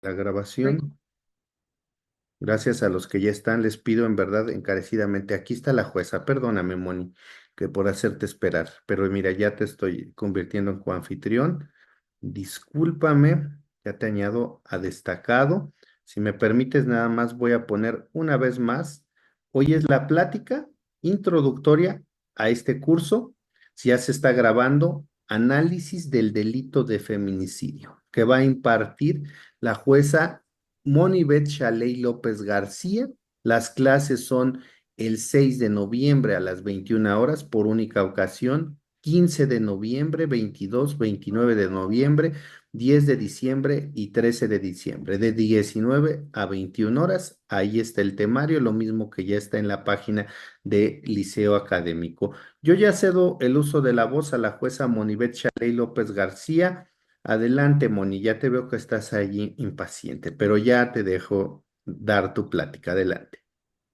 La Rec- grabación, gracias a los que ya están, les pido en verdad encarecidamente, aquí está la jueza, perdóname, Moni, que por hacerte esperar, pero mira, ya te estoy convirtiendo en coanfitrión, discúlpame, ya te añado a destacado, si me permites nada más voy a poner una vez más, hoy es la plática introductoria a este curso, si ya se está grabando, análisis del delito de feminicidio, que va a impartir la jueza Monibet Shaley López García. Las clases son el 6 de noviembre a las 21 horas por única ocasión, 15 de noviembre, 22, 29 de noviembre, 10 de diciembre y 13 de diciembre, de 19 a 21 horas. Ahí está el temario, lo mismo que ya está en la página de Liceo Académico. Yo ya cedo el uso de la voz a la jueza Monibet Shaley López García. Adelante, Moni, ya te veo que estás allí impaciente, pero ya te dejo dar tu plática. Adelante.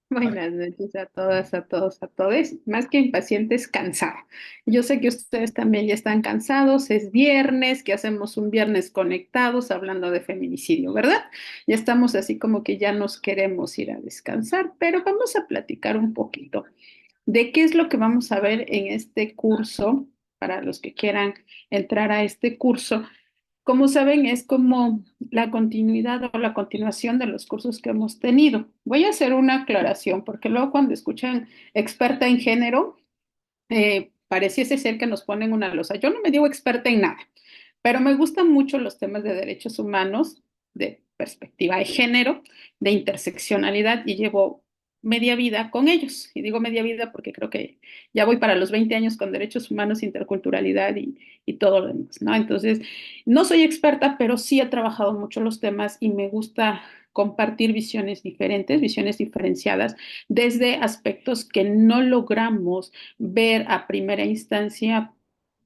Buenas noches a todas, a todos, a todos. Más que impacientes, cansada. Yo sé que ustedes también ya están cansados. Es viernes, que hacemos un viernes conectados hablando de feminicidio, ¿verdad? Ya estamos así como que ya nos queremos ir a descansar, pero vamos a platicar un poquito de qué es lo que vamos a ver en este curso para los que quieran entrar a este curso. Como saben, es como la continuidad o la continuación de los cursos que hemos tenido. Voy a hacer una aclaración, porque luego cuando escuchan experta en género, pareciese ser que nos ponen una losa. Yo no me digo experta en nada, pero me gustan mucho los temas de derechos humanos, de perspectiva de género, de interseccionalidad, y llevo media vida con ellos. Y digo media vida porque creo que ya voy para los 20 años con derechos humanos, interculturalidad y todo lo demás, ¿no? Entonces, no soy experta, pero sí he trabajado mucho los temas y me gusta compartir visiones diferentes, visiones diferenciadas, desde aspectos que no logramos ver a primera instancia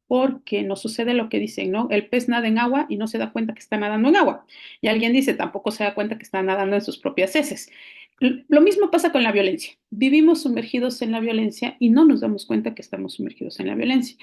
porque nos sucede lo que dicen, ¿no? El pez nada en agua y no se da cuenta que está nadando en agua. Y alguien dice, tampoco se da cuenta que está nadando en sus propias heces. Lo mismo pasa con la violencia. Vivimos sumergidos en la violencia y no nos damos cuenta que estamos sumergidos en la violencia.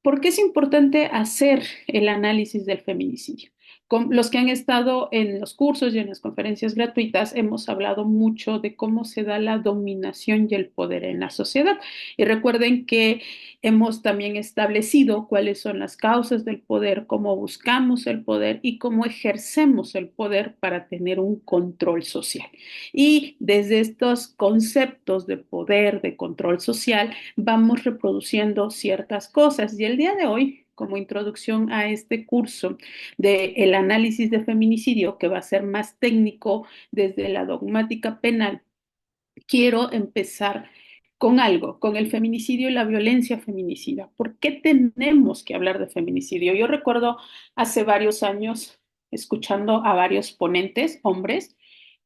¿Por qué es importante hacer el análisis del feminicidio? Con los que han estado en los cursos y en las conferencias gratuitas, hemos hablado mucho de cómo se da la dominación y el poder en la sociedad. Y recuerden que hemos también establecido cuáles son las causas del poder, cómo buscamos el poder y cómo ejercemos el poder para tener un control social. Y desde estos conceptos de poder, de control social, vamos reproduciendo ciertas cosas. Y el día de hoy, como introducción a este curso de el análisis de feminicidio, que va a ser más técnico desde la dogmática penal, quiero empezar con algo, con el feminicidio y la violencia feminicida. ¿Por qué tenemos que hablar de feminicidio? Yo recuerdo hace varios años escuchando a varios ponentes, hombres,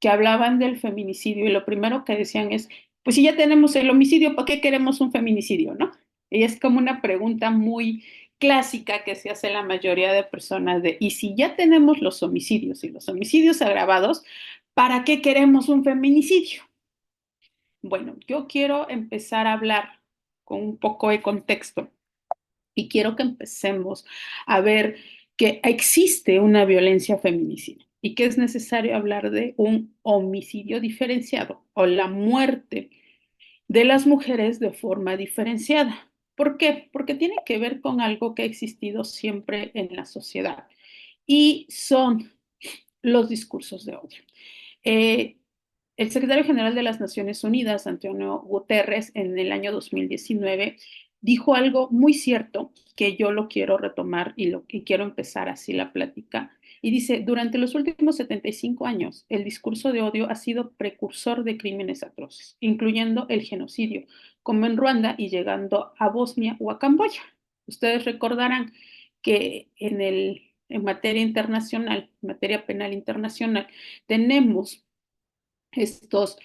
que hablaban del feminicidio y lo primero que decían es, pues si ya tenemos el homicidio, ¿para qué queremos un feminicidio, no? Y es como una pregunta muy clásica que se hace la mayoría de personas de, y si ya tenemos los homicidios y los homicidios agravados, ¿para qué queremos un feminicidio? Bueno, yo quiero empezar a hablar con un poco de contexto y quiero que empecemos a ver que existe una violencia feminicida y que es necesario hablar de un homicidio diferenciado o la muerte de las mujeres de forma diferenciada. ¿Por qué? Porque tiene que ver con algo que ha existido siempre en la sociedad y son los discursos de odio. Eh, el secretario general de las Naciones Unidas, Antonio Guterres, en el año 2019, dijo algo muy cierto que yo lo quiero retomar y quiero empezar así la plática. Y dice, durante los últimos 75 años, el discurso de odio ha sido precursor de crímenes atroces, incluyendo el genocidio, como en Ruanda y llegando a Bosnia o a Camboya. Ustedes recordarán que en materia internacional, en materia penal internacional, tenemos estos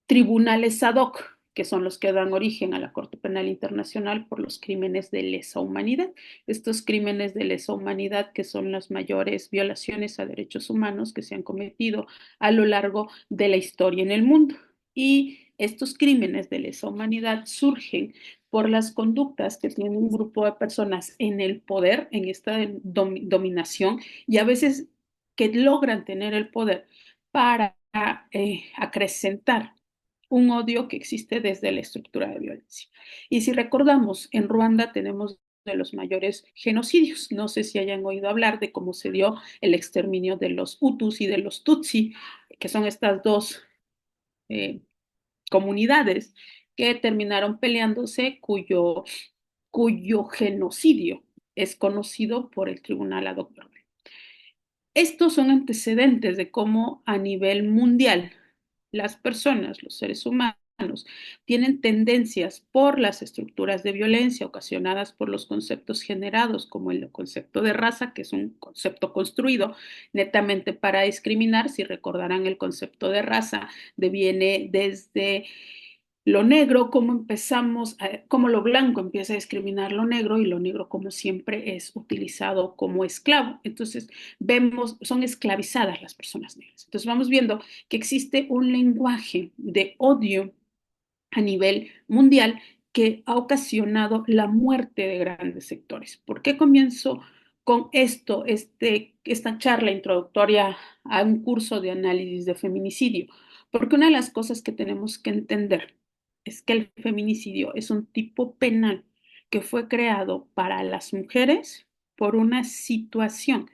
tribunales ad hoc, que son los que dan origen a la Corte Penal Internacional por los crímenes de lesa humanidad. Estos crímenes de lesa humanidad que son las mayores violaciones a derechos humanos que se han cometido a lo largo de la historia en el mundo. Y estos crímenes de lesa humanidad surgen por las conductas que tiene un grupo de personas en el poder, en esta dominación, y a veces que logran tener el poder para acrecentar un odio que existe desde la estructura de violencia. Y si recordamos, en Ruanda tenemos de los mayores genocidios. No sé si hayan oído hablar de cómo se dio el exterminio de los Hutus y de los Tutsi, que son estas dos eh, comunidades que terminaron peleándose, cuyo genocidio es conocido por el Tribunal Ad hoc. Estos son antecedentes de cómo a nivel mundial las personas, los seres humanos, tienen tendencias por las estructuras de violencia ocasionadas por los conceptos generados, como el concepto de raza, que es un concepto construido netamente para discriminar. Si recordarán, el concepto de raza viene desde lo negro, cómo empezamos, cómo lo blanco empieza a discriminar lo negro y lo negro como siempre es utilizado como esclavo. Entonces vemos, son esclavizadas las personas negras. Entonces vamos viendo que existe un lenguaje de odio a nivel mundial que ha ocasionado la muerte de grandes sectores. ¿Por qué comienzo con esto, esta charla introductoria a un curso de análisis de feminicidio? Porque una de las cosas que tenemos que entender es que el feminicidio es un tipo penal que fue creado para las mujeres por una situación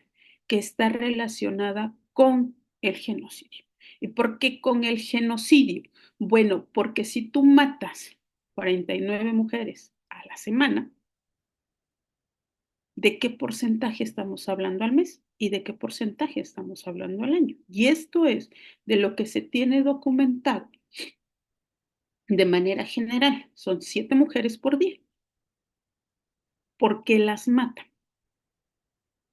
que está relacionada con el genocidio. ¿Y por qué con el genocidio? Bueno, porque si tú matas 49 mujeres a la semana, ¿de qué porcentaje estamos hablando al mes? ¿Y de qué porcentaje estamos hablando al año? Y esto es de lo que se tiene documentado de manera general. Son 7 mujeres por día. ¿Por qué las matan?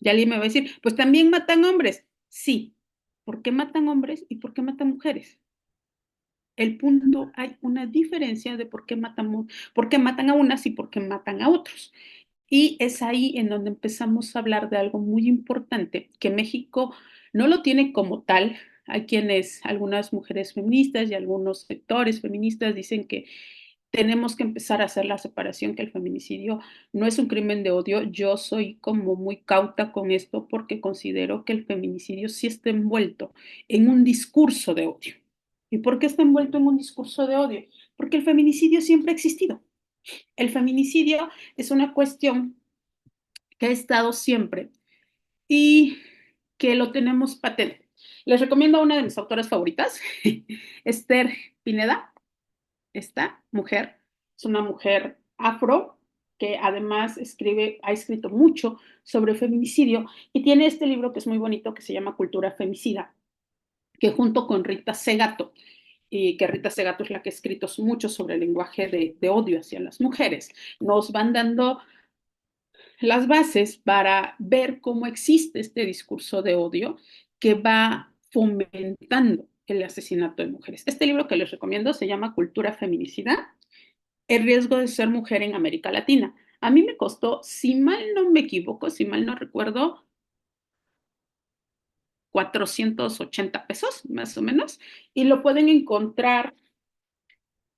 Y alguien me va a decir, pues también matan hombres. Sí. ¿Por qué matan hombres y por qué matan mujeres? El punto, hay una diferencia de por qué matan a unas y por qué matan a otros. Y es ahí en donde empezamos a hablar de algo muy importante, que México no lo tiene como tal. Hay quienes, algunas mujeres feministas y algunos sectores feministas dicen que tenemos que empezar a hacer la separación, que el feminicidio no es un crimen de odio. Yo soy como muy cauta con esto porque considero que el feminicidio sí está envuelto en un discurso de odio. ¿Y por qué está envuelto en un discurso de odio? Porque el feminicidio siempre ha existido. El feminicidio es una cuestión que ha estado siempre y que lo tenemos patente. Les recomiendo a una de mis autoras favoritas, Esther Pineda. Esta mujer es una mujer afro que además ha escrito mucho sobre feminicidio y tiene este libro que es muy bonito que se llama Cultura Femicida, que junto con Rita Segato, y que Rita Segato es la que ha escrito mucho sobre el lenguaje de odio hacia las mujeres, nos van dando las bases para ver cómo existe este discurso de odio que va fomentando el asesinato de mujeres. Este libro que les recomiendo se llama Cultura Feminicida, el riesgo de ser mujer en América Latina. A mí me costó, si mal no me equivoco, si mal no recuerdo, 480 pesos, más o menos, y lo pueden encontrar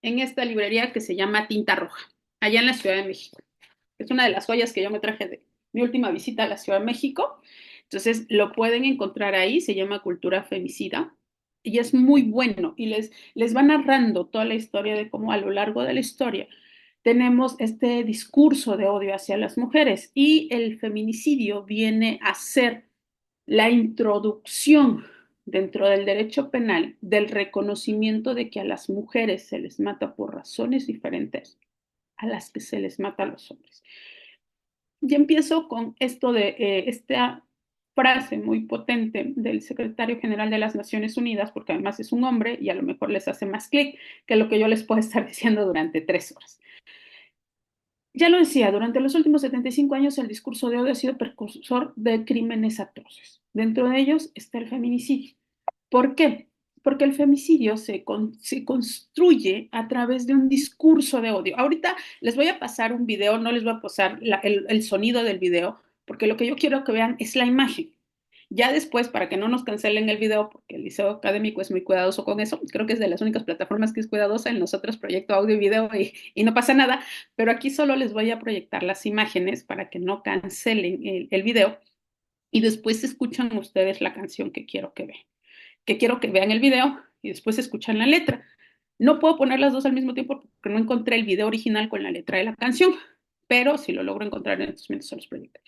en esta librería que se llama Tinta Roja, allá en la Ciudad de México. Es una de las joyas que yo me traje de mi última visita a la Ciudad de México. Entonces lo pueden encontrar ahí, se llama Cultura Femicida y es muy bueno y les va narrando toda la historia de cómo a lo largo de la historia tenemos este discurso de odio hacia las mujeres y el feminicidio viene a ser la introducción dentro del derecho penal del reconocimiento de que a las mujeres se les mata por razones diferentes a las que se les mata a los hombres. Y empiezo con esto de esta frase muy potente del secretario general de las Naciones Unidas, porque además es un hombre y a lo mejor les hace más clic que lo que yo les puedo estar diciendo durante 3 horas. Ya lo decía, durante los últimos 75 años el discurso de odio ha sido precursor de crímenes atroces. Dentro de ellos está el feminicidio. ¿Por qué? Porque el femicidio se construye a través de un discurso de odio. Ahorita les voy a pasar un video, no les voy a pasar el sonido del video, porque lo que yo quiero que vean es la imagen. Ya después, para que no nos cancelen el video, porque el Liceo Académico es muy cuidadoso con eso, creo que es de las únicas plataformas que es cuidadosa, en nosotros proyecto audio y video y no pasa nada, pero aquí solo les voy a proyectar las imágenes para que no cancelen el video y después escuchan ustedes la canción que quiero que vean, que quiero que vean el video y después escuchan la letra. No puedo poner las dos al mismo tiempo porque no encontré el video original con la letra de la canción, pero si lo logro encontrar en estos momentos se los proyecto.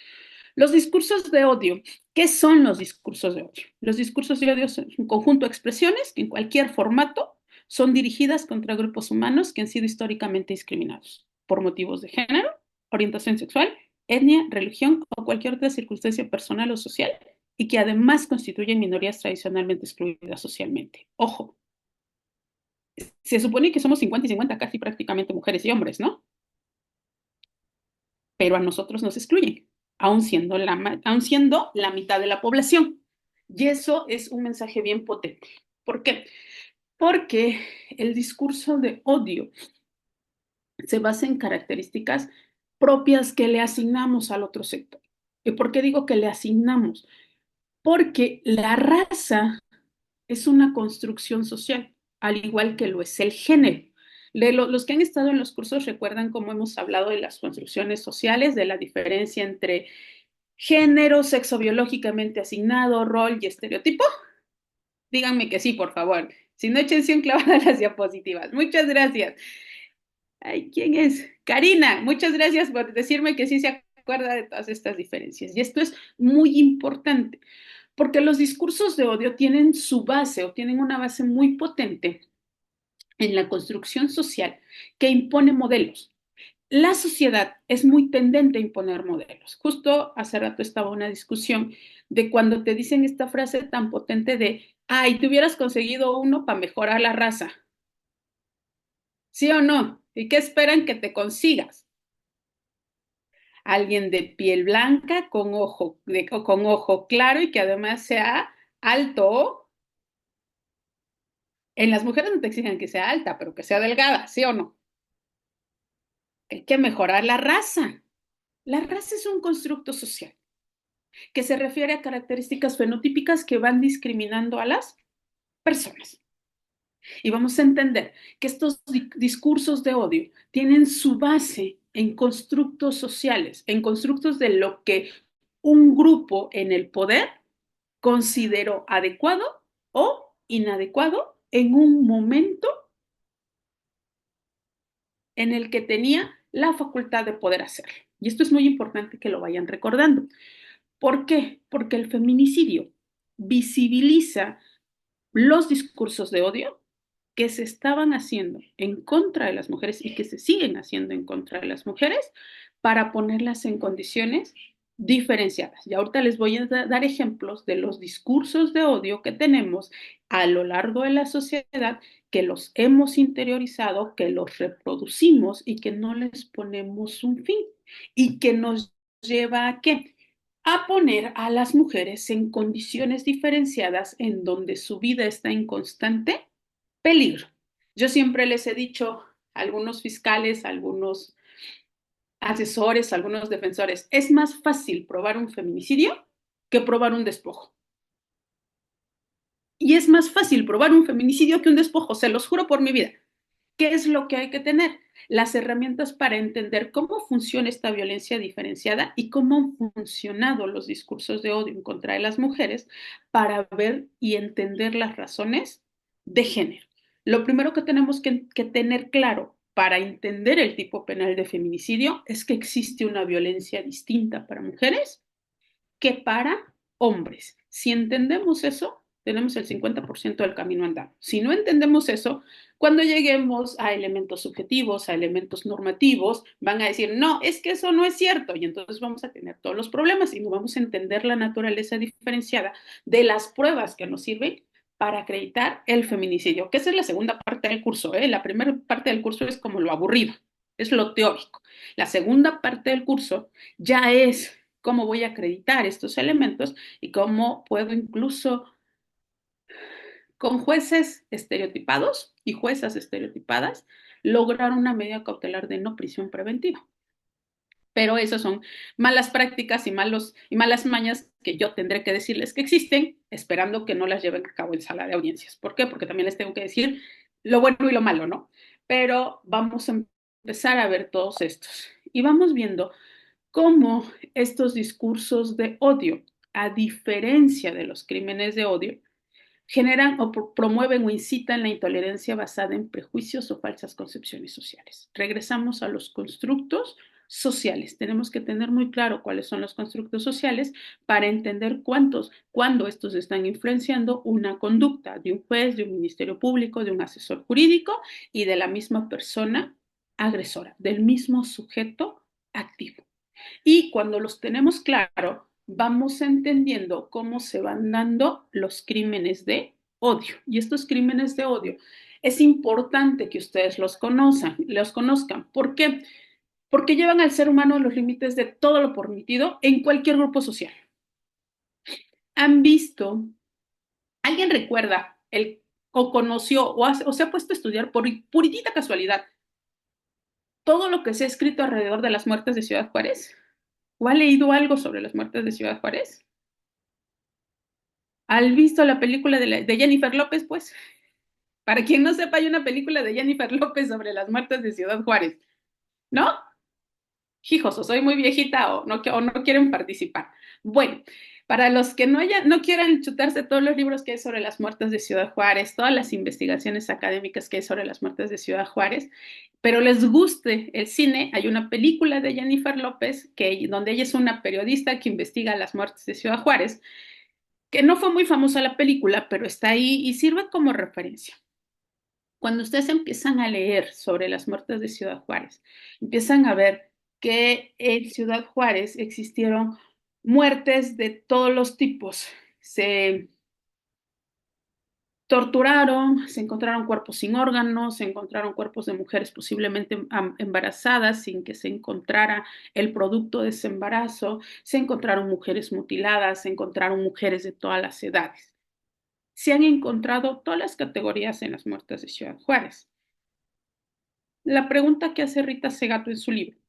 Los discursos de odio. ¿Qué son los discursos de odio? Los discursos de odio son un conjunto de expresiones que en cualquier formato son dirigidas contra grupos humanos que han sido históricamente discriminados por motivos de género, orientación sexual, etnia, religión o cualquier otra circunstancia personal o social y que además constituyen minorías tradicionalmente excluidas socialmente. Ojo, se supone que somos 50 y 50, casi prácticamente mujeres y hombres, ¿no? Pero a nosotros nos excluyen, aun siendo la mitad de la población. Y eso es un mensaje bien potente. ¿Por qué? Porque el discurso de odio se basa en características propias que le asignamos al otro sector. ¿Y por qué digo que le asignamos? Porque la raza es una construcción social, al igual que lo es el género. Los que han estado en los cursos recuerdan cómo hemos hablado de las construcciones sociales, de la diferencia entre género, sexo biológicamente asignado, rol y estereotipo. Díganme que sí, por favor. Si no, échense un clavado a las diapositivas. Muchas gracias. Ay, ¿quién es? Karina, muchas gracias por decirme que sí se acuerda de todas estas diferencias. Y esto es muy importante, porque los discursos de odio tienen su base o tienen una base muy potente en la construcción social que impone modelos. La sociedad es muy tendente a imponer modelos. Justo hace rato estaba una discusión de cuando te dicen esta frase tan potente de, ay, te hubieras conseguido uno para mejorar la raza. ¿Sí o no? ¿Y qué esperan que te consigas? Alguien de piel blanca, con ojo claro y que además sea alto. En las mujeres no te exigen que sea alta, pero que sea delgada, ¿sí o no? Hay que mejorar la raza. La raza es un constructo social que se refiere a características fenotípicas que van discriminando a las personas. Y vamos a entender que estos discursos de odio tienen su base en constructos sociales, en constructos de lo que un grupo en el poder consideró adecuado o inadecuado en un momento en el que tenía la facultad de poder hacerlo. Y esto es muy importante que lo vayan recordando. ¿Por qué? Porque el feminicidio visibiliza los discursos de odio que se estaban haciendo en contra de las mujeres y que se siguen haciendo en contra de las mujeres para ponerlas en condiciones diferenciadas. Y ahorita les voy a dar ejemplos de los discursos de odio que tenemos a lo largo de la sociedad, que los hemos interiorizado, que los reproducimos y que no les ponemos un fin y que nos lleva a qué? A poner a las mujeres en condiciones diferenciadas en donde su vida está en constante peligro. Yo siempre les he dicho a algunos fiscales, a algunos asesores, a algunos defensores, es más fácil probar un feminicidio que probar un despojo. Y es más fácil probar un feminicidio que un despojo, se los juro por mi vida. ¿Qué es lo que hay que tener? Las herramientas para entender cómo funciona esta violencia diferenciada y cómo han funcionado los discursos de odio en contra de las mujeres para ver y entender las razones de género. Lo primero que tenemos que tener claro para entender el tipo penal de feminicidio es que existe una violencia distinta para mujeres que para hombres. Si entendemos eso, tenemos el 50% del camino andado. Si no entendemos eso, cuando lleguemos a elementos subjetivos, a elementos normativos, van a decir, no, es que eso no es cierto. Y entonces vamos a tener todos los problemas y no vamos a entender la naturaleza diferenciada de las pruebas que nos sirven para acreditar el feminicidio, que esa es la segunda parte del curso. La primera parte del curso es como lo aburrido, es lo teórico. La segunda parte del curso ya es cómo voy a acreditar estos elementos y cómo puedo incluso con jueces estereotipados y juezas estereotipadas lograr una medida cautelar de no prisión preventiva. Pero esas son malas prácticas y malas mañas que yo tendré que decirles que existen, esperando que no las lleven a cabo en sala de audiencias. ¿Por qué? Porque también les tengo que decir lo bueno y lo malo, ¿no? Pero vamos a empezar a ver todos estos. Y vamos viendo cómo estos discursos de odio a diferencia de los crímenes de odio, generan o promueven o incitan la intolerancia basada en prejuicios o falsas concepciones sociales. Regresamos a los constructos sociales. Tenemos que tener muy claro cuáles son los constructos sociales para entender cuándo estos están influenciando una conducta de un juez, de un ministerio público, de un asesor jurídico y de la misma persona agresora, del mismo sujeto activo. Y cuando los tenemos claro, vamos entendiendo cómo se van dando los crímenes de odio. Y estos crímenes de odio es importante que ustedes los conozcan. ¿Por qué? Porque llevan al ser humano a los límites de todo lo permitido en cualquier grupo social. ¿Han visto? ¿Alguien recuerda o conoció o se ha puesto a estudiar por puritita casualidad todo lo que se ha escrito alrededor de las muertes de Ciudad Juárez? ¿O ha leído algo sobre las muertes de Ciudad Juárez? ¿Has visto la película de Jennifer López? Pues, para quien no sepa, hay una película de Jennifer López sobre las muertes de Ciudad Juárez, ¿no? Hijos, o soy muy viejita o no quieren participar. Bueno, para los que no quieran chutarse todos los libros que hay sobre las muertes de Ciudad Juárez, todas las investigaciones académicas que hay sobre las muertes de Ciudad Juárez, pero les guste el cine, hay una película de Jennifer López donde ella es una periodista que investiga las muertes de Ciudad Juárez, que no fue muy famosa la película, pero está ahí y sirve como referencia. Cuando ustedes empiezan a leer sobre las muertes de Ciudad Juárez, empiezan a ver que en Ciudad Juárez existieron muertes de todos los tipos. Se torturaron, se encontraron cuerpos sin órganos, se encontraron cuerpos de mujeres posiblemente embarazadas sin que se encontrara el producto de ese embarazo, se encontraron mujeres mutiladas, se encontraron mujeres de todas las edades. Se han encontrado todas las categorías en las muertes de Ciudad Juárez. La pregunta que hace Rita Segato en su libro: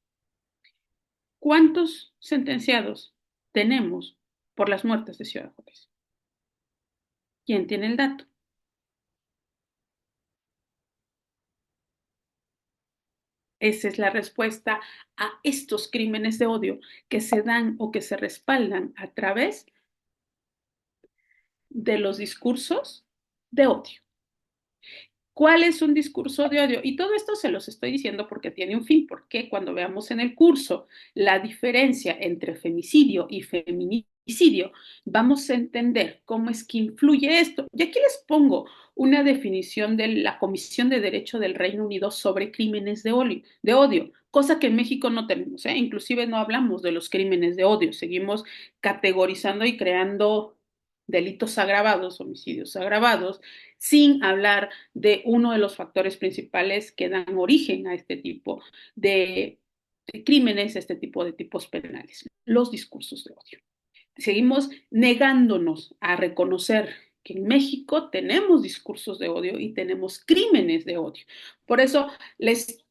¿cuántos sentenciados tenemos por las muertes de Ciudad Juárez? ¿Quién tiene el dato? Esa es la respuesta a estos crímenes de odio que se dan o que se respaldan a través de los discursos de odio. ¿Cuál es un discurso de odio? Y todo esto se los estoy diciendo porque tiene un fin, porque cuando veamos en el curso la diferencia entre femicidio y feminicidio, vamos a entender cómo es que influye esto. Y aquí les pongo una definición de la Comisión de Derecho del Reino Unido sobre crímenes de odio, cosa que en México no tenemos, ¿eh? Inclusive no hablamos de los crímenes de odio, seguimos categorizando y creando delitos agravados, homicidios agravados, sin hablar de uno de los factores principales que dan origen a este tipo de crímenes, este tipo de tipos penales, los discursos de odio. Seguimos negándonos a reconocer que en México tenemos discursos de odio y tenemos crímenes de odio. Por eso les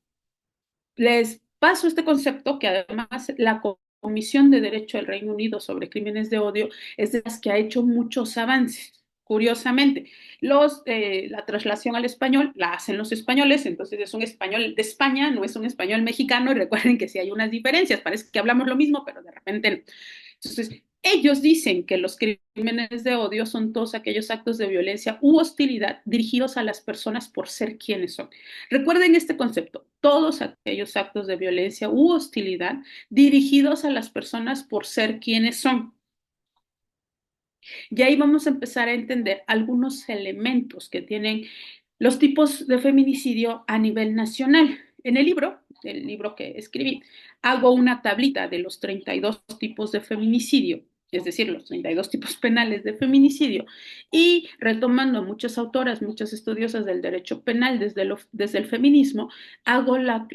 paso este concepto que además la Comisión de Derecho del Reino Unido sobre Crímenes de Odio es de las que ha hecho muchos avances. Curiosamente, la traslación al español la hacen los españoles, entonces es un español de España, no es un español mexicano, y recuerden que sí hay unas diferencias, parece que hablamos lo mismo, pero de repente no. Entonces, ellos dicen que los crímenes de odio son todos aquellos actos de violencia u hostilidad dirigidos a las personas por ser quienes son. Recuerden este concepto: todos aquellos actos de violencia u hostilidad dirigidos a las personas por ser quienes son. Y ahí vamos a empezar a entender algunos elementos que tienen los tipos de feminicidio a nivel nacional. En el libro que escribí, hago una tablita de los 32 tipos de feminicidio, es decir, los 32 tipos penales de feminicidio, y retomando a muchas autoras, muchas estudiosas del derecho penal desde el feminismo,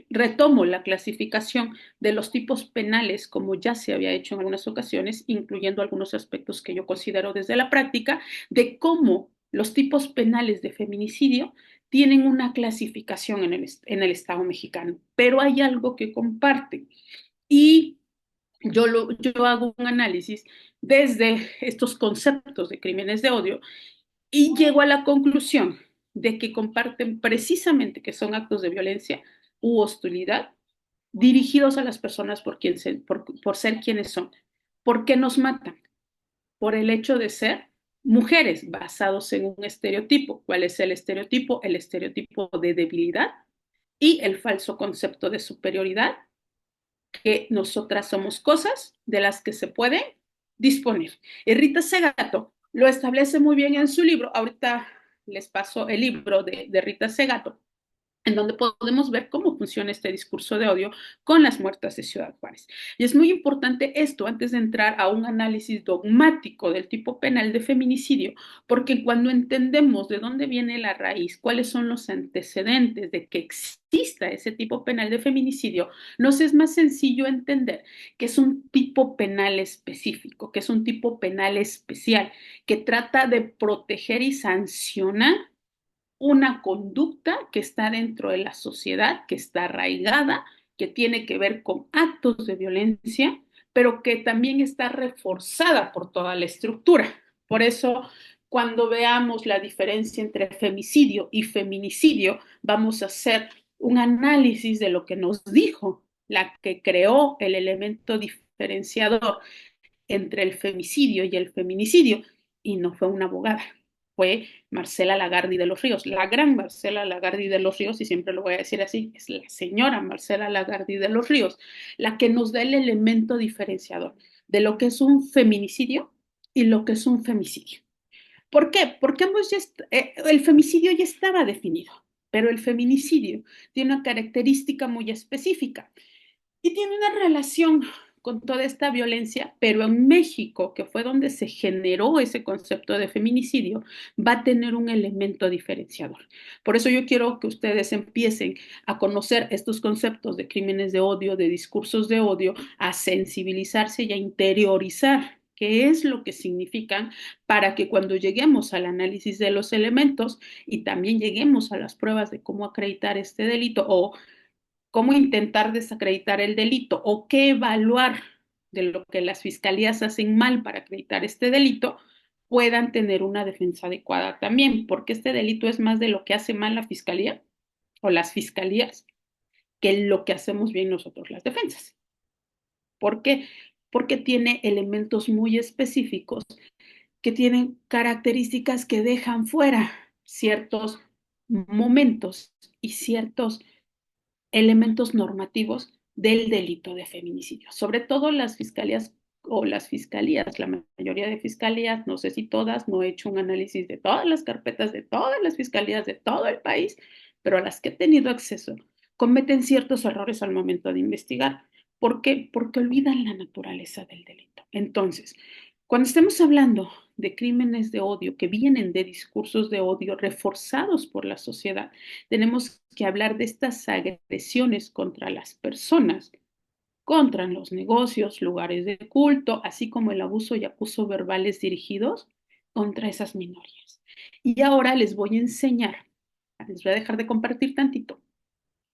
retomo la clasificación de los tipos penales como ya se había hecho en algunas ocasiones, incluyendo algunos aspectos que yo considero desde la práctica, de cómo los tipos penales de feminicidio tienen una clasificación en el Estado mexicano, pero hay algo que comparten. Y yo hago un análisis desde estos conceptos de crímenes de odio y llego a la conclusión de que comparten precisamente que son actos de violencia u hostilidad dirigidos a las personas por ser quienes son. ¿Por qué nos matan? por el hecho de ser mujeres basados en un estereotipo. ¿Cuál es el estereotipo? El estereotipo de debilidad y el falso concepto de superioridad, que nosotras somos cosas de las que se puede disponer. Y Rita Segato lo establece muy bien en su libro. Ahorita les paso el libro de Rita Segato, en donde podemos ver cómo funciona este discurso de odio con las muertas de Ciudad Juárez. Y es muy importante esto antes de entrar a un análisis dogmático del tipo penal de feminicidio, porque cuando entendemos de dónde viene la raíz, cuáles son los antecedentes de que exista ese tipo penal de feminicidio, nos es más sencillo entender que es un tipo penal específico, que es un tipo penal especial, que trata de proteger y sancionar una conducta que está dentro de la sociedad, que está arraigada, que tiene que ver con actos de violencia, pero que también está reforzada por toda la estructura. Por eso, cuando veamos la diferencia entre femicidio y feminicidio, vamos a hacer un análisis de lo que nos dijo la que creó el elemento diferenciador entre el femicidio y el feminicidio, y no fue una abogada, fue Marcela Lagarde de los Ríos, la gran Marcela Lagarde de los Ríos, y siempre lo voy a decir así, es la señora Marcela Lagarde de los Ríos, la que nos da el elemento diferenciador de lo que es un feminicidio y lo que es un femicidio. ¿Por qué? Porque el femicidio ya estaba definido, pero el feminicidio tiene una característica muy específica y tiene una relación con toda esta violencia, pero en México, que fue donde se generó ese concepto de feminicidio, va a tener un elemento diferenciador. Por eso yo quiero que ustedes empiecen a conocer estos conceptos de crímenes de odio, de discursos de odio, a sensibilizarse y a interiorizar qué es lo que significan, para que cuando lleguemos al análisis de los elementos y también lleguemos a las pruebas de cómo acreditar este delito o cómo intentar desacreditar el delito o qué evaluar de lo que las fiscalías hacen mal para acreditar este delito, puedan tener una defensa adecuada también, porque este delito es más de lo que hace mal la fiscalía o las fiscalías que lo que hacemos bien nosotros las defensas. ¿Por qué? Porque tiene elementos muy específicos que tienen características que dejan fuera ciertos momentos y ciertos elementos normativos del delito de feminicidio. Sobre todo las fiscalías o las fiscalías, la mayoría de fiscalías, no sé si todas, no he hecho un análisis de todas las carpetas de todas las fiscalías de todo el país, pero a las que he tenido acceso cometen ciertos errores al momento de investigar. ¿Por qué? Porque olvidan la naturaleza del delito. Entonces, cuando estemos hablando de crímenes de odio que vienen de discursos de odio reforzados por la sociedad, tenemos que hablar de estas agresiones contra las personas, contra los negocios, lugares de culto, así como el abuso y acoso verbales dirigidos contra esas minorías. Y ahora les voy a enseñar, les voy a dejar de compartir tantito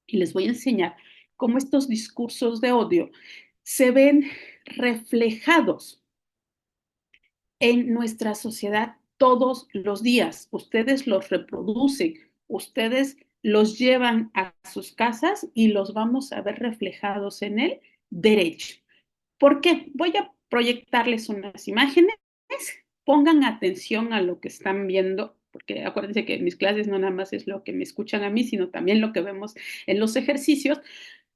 y les voy a enseñar cómo estos discursos de odio se ven reflejados en nuestra sociedad todos los días. Ustedes los reproducen, ustedes los llevan a sus casas y los vamos a ver reflejados en el derecho. ¿Por qué? Voy a proyectarles unas imágenes. Pongan atención a lo que están viendo, porque acuérdense que en mis clases no nada más es lo que me escuchan a mí, sino también lo que vemos en los ejercicios.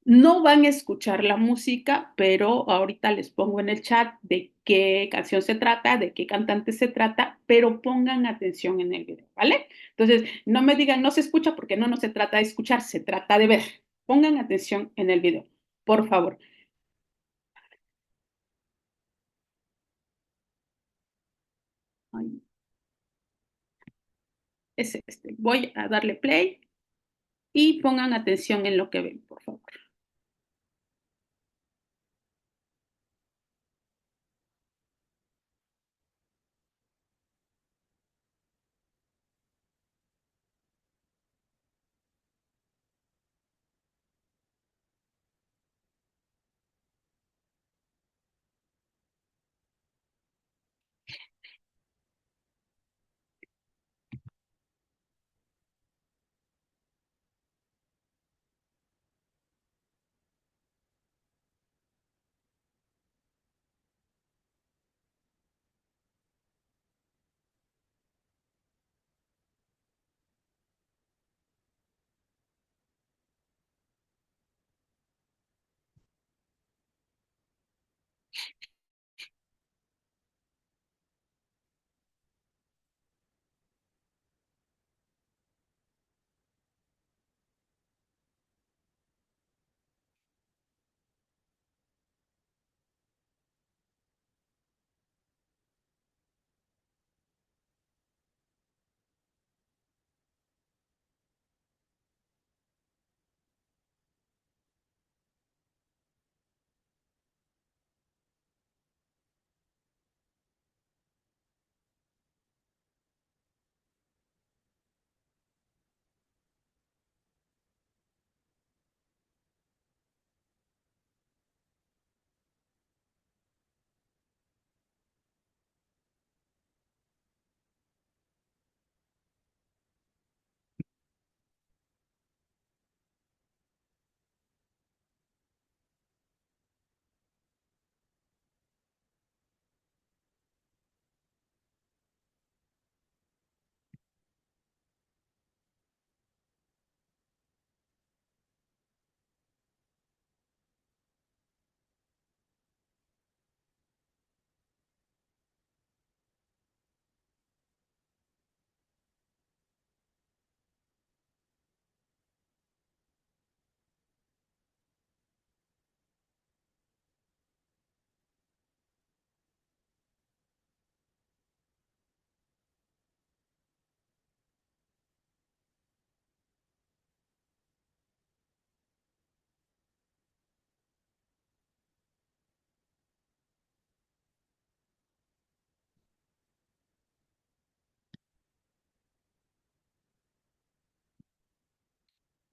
No van a escuchar la música, pero ahorita les pongo en el chat de qué canción se trata, de qué cantante se trata, pero pongan atención en el video, ¿vale? Entonces, no me digan no se escucha porque no se trata de escuchar, se trata de ver. Pongan atención en el video, por favor. Ay, es este. Voy a darle play y pongan atención en lo que ven, por favor.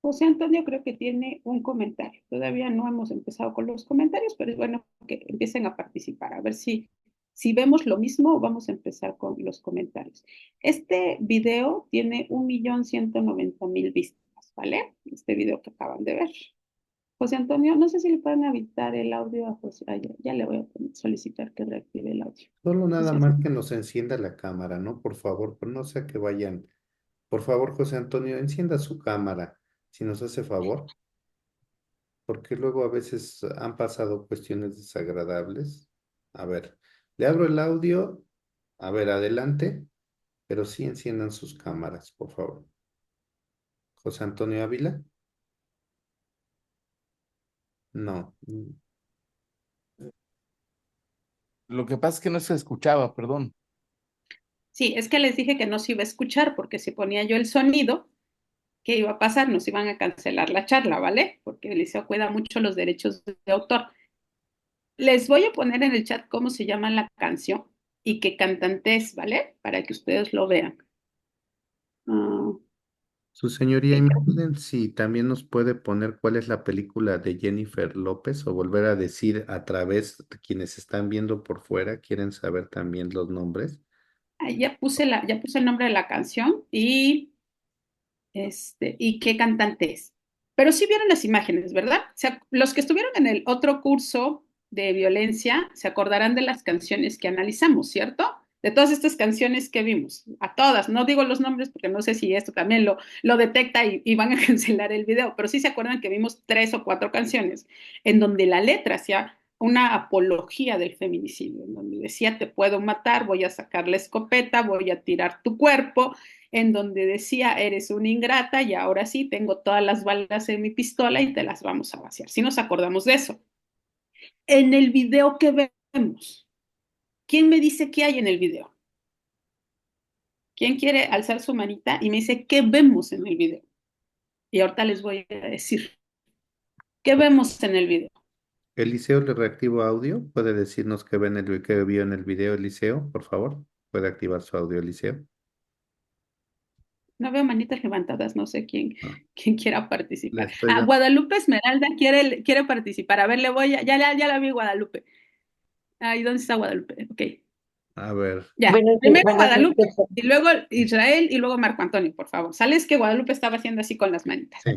José Antonio creo que tiene un comentario. Todavía no hemos empezado con los comentarios, pero es bueno que empiecen a participar. A ver si vemos lo mismo, vamos a empezar con los comentarios. Este video tiene 1.190.000 vistas, ¿vale? Este video que acaban de ver. José Antonio, no sé si le pueden habilitar el audio a José. Ya le voy a solicitar que reactive el audio. Solo nada Gracias. más que nos encienda la cámara, ¿no? Por favor, pero no sea que vayan. Por favor, José Antonio, encienda su cámara, si nos hace favor, porque luego a veces han pasado cuestiones desagradables. A ver, le abro el audio. A ver, adelante, pero sí enciendan sus cámaras, por favor. José Antonio Ávila, no. Lo que pasa es que no se escuchaba, perdón. Sí, es que les dije que no se iba a escuchar porque si ponía yo el sonido, ¿qué iba a pasar? Nos iban a cancelar la charla, ¿vale? Porque Eliseo cuida mucho los derechos de autor. Les voy a poner en el chat cómo se llama la canción y qué cantante es, ¿vale? Para que ustedes lo vean. Ah, Su señoría, y ¿qué me can- piden si también nos puede poner cuál es la película de Jennifer López o volver a decir a través de quienes están viendo por fuera, quieren saber también los nombres. ya puse el nombre de la canción y qué cantante es. Pero sí vieron las imágenes, ¿verdad? O sea, los que estuvieron en el otro curso de violencia se acordarán de las canciones que analizamos, ¿cierto? De todas estas canciones que vimos, a todas, no digo los nombres porque no sé si esto también lo detecta y van a cancelar el video, pero sí se acuerdan que vimos 3 o 4 canciones en donde la letra hacía una apología del feminicidio, en donde decía te puedo matar, voy a sacar la escopeta, voy a tirar tu cuerpo, en donde decía, eres una ingrata y ahora sí, tengo todas las balas en mi pistola y te las vamos a vaciar. Si nos acordamos de eso. En el video que vemos, ¿quién me dice qué hay en el video? ¿Quién quiere alzar su manita y me dice qué vemos en el video? Y ahorita les voy a decir, ¿qué vemos en el video? Eliseo, le reactivo audio. ¿Puede decirnos qué qué vio en el video, Eliseo, por favor? ¿Puede activar su audio, Eliseo? No veo manitas levantadas, no sé Ah, quién quiera le participar. estoy Ah, dando. Guadalupe Esmeralda quiere participar. A ver, ya la vi Guadalupe. Ahí, ¿dónde está Guadalupe? Ok. A ver, Ya, primero Buenas Guadalupe noches. y luego Israel y luego Marco Antonio, por favor. Sales que Guadalupe estaba haciendo así con las manitas. sí.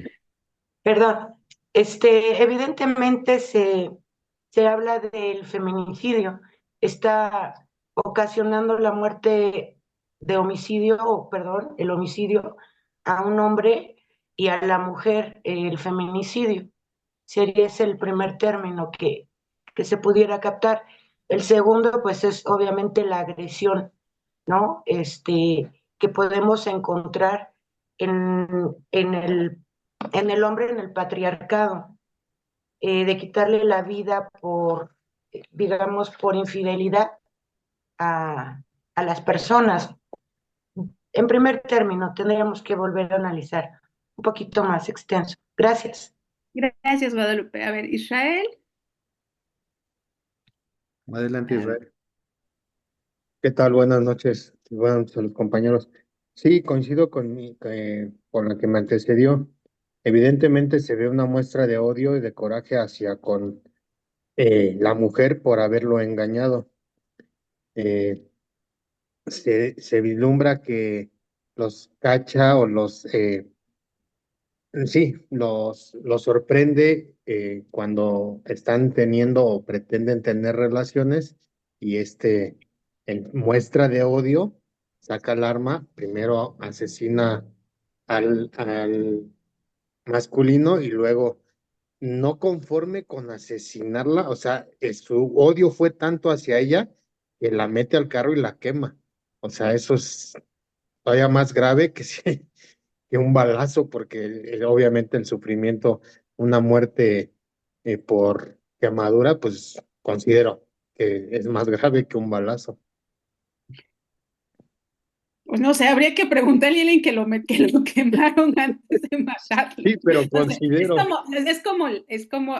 Perdón. Evidentemente se habla del feminicidio. Está ocasionando la muerte de homicidio, o perdón, el homicidio a un hombre y a la mujer, el feminicidio. Sería ese el primer término que se pudiera captar. El segundo, pues, es obviamente la agresión, ¿no? Que podemos encontrar en el hombre, en el patriarcado, de quitarle la vida por, digamos, por infidelidad a las personas. En primer término, tendríamos que volver a analizar un poquito más extenso. Gracias. Gracias, Guadalupe. A ver, Israel. Adelante, A ver, Israel. ¿Qué tal? Buenas noches. Buenas noches a los compañeros. Sí, coincido con la que me antecedió. Evidentemente se ve una muestra de odio y de coraje hacia con la mujer por haberlo engañado. Eh, se vislumbra que los cacha o sí, los sorprende cuando están teniendo o pretenden tener relaciones y en muestra de odio saca el arma, primero asesina al masculino y luego no conforme con asesinarla, o sea, su odio fue tanto hacia ella que la mete al carro y la quema. O sea, eso es todavía más grave que si que un balazo, porque obviamente el sufrimiento, una muerte por quemadura, pues considero que es más grave que un balazo. pues no sé, habría que preguntarle a alguien que lo quemaron antes de matarlo. Sí, pero No sé, considero,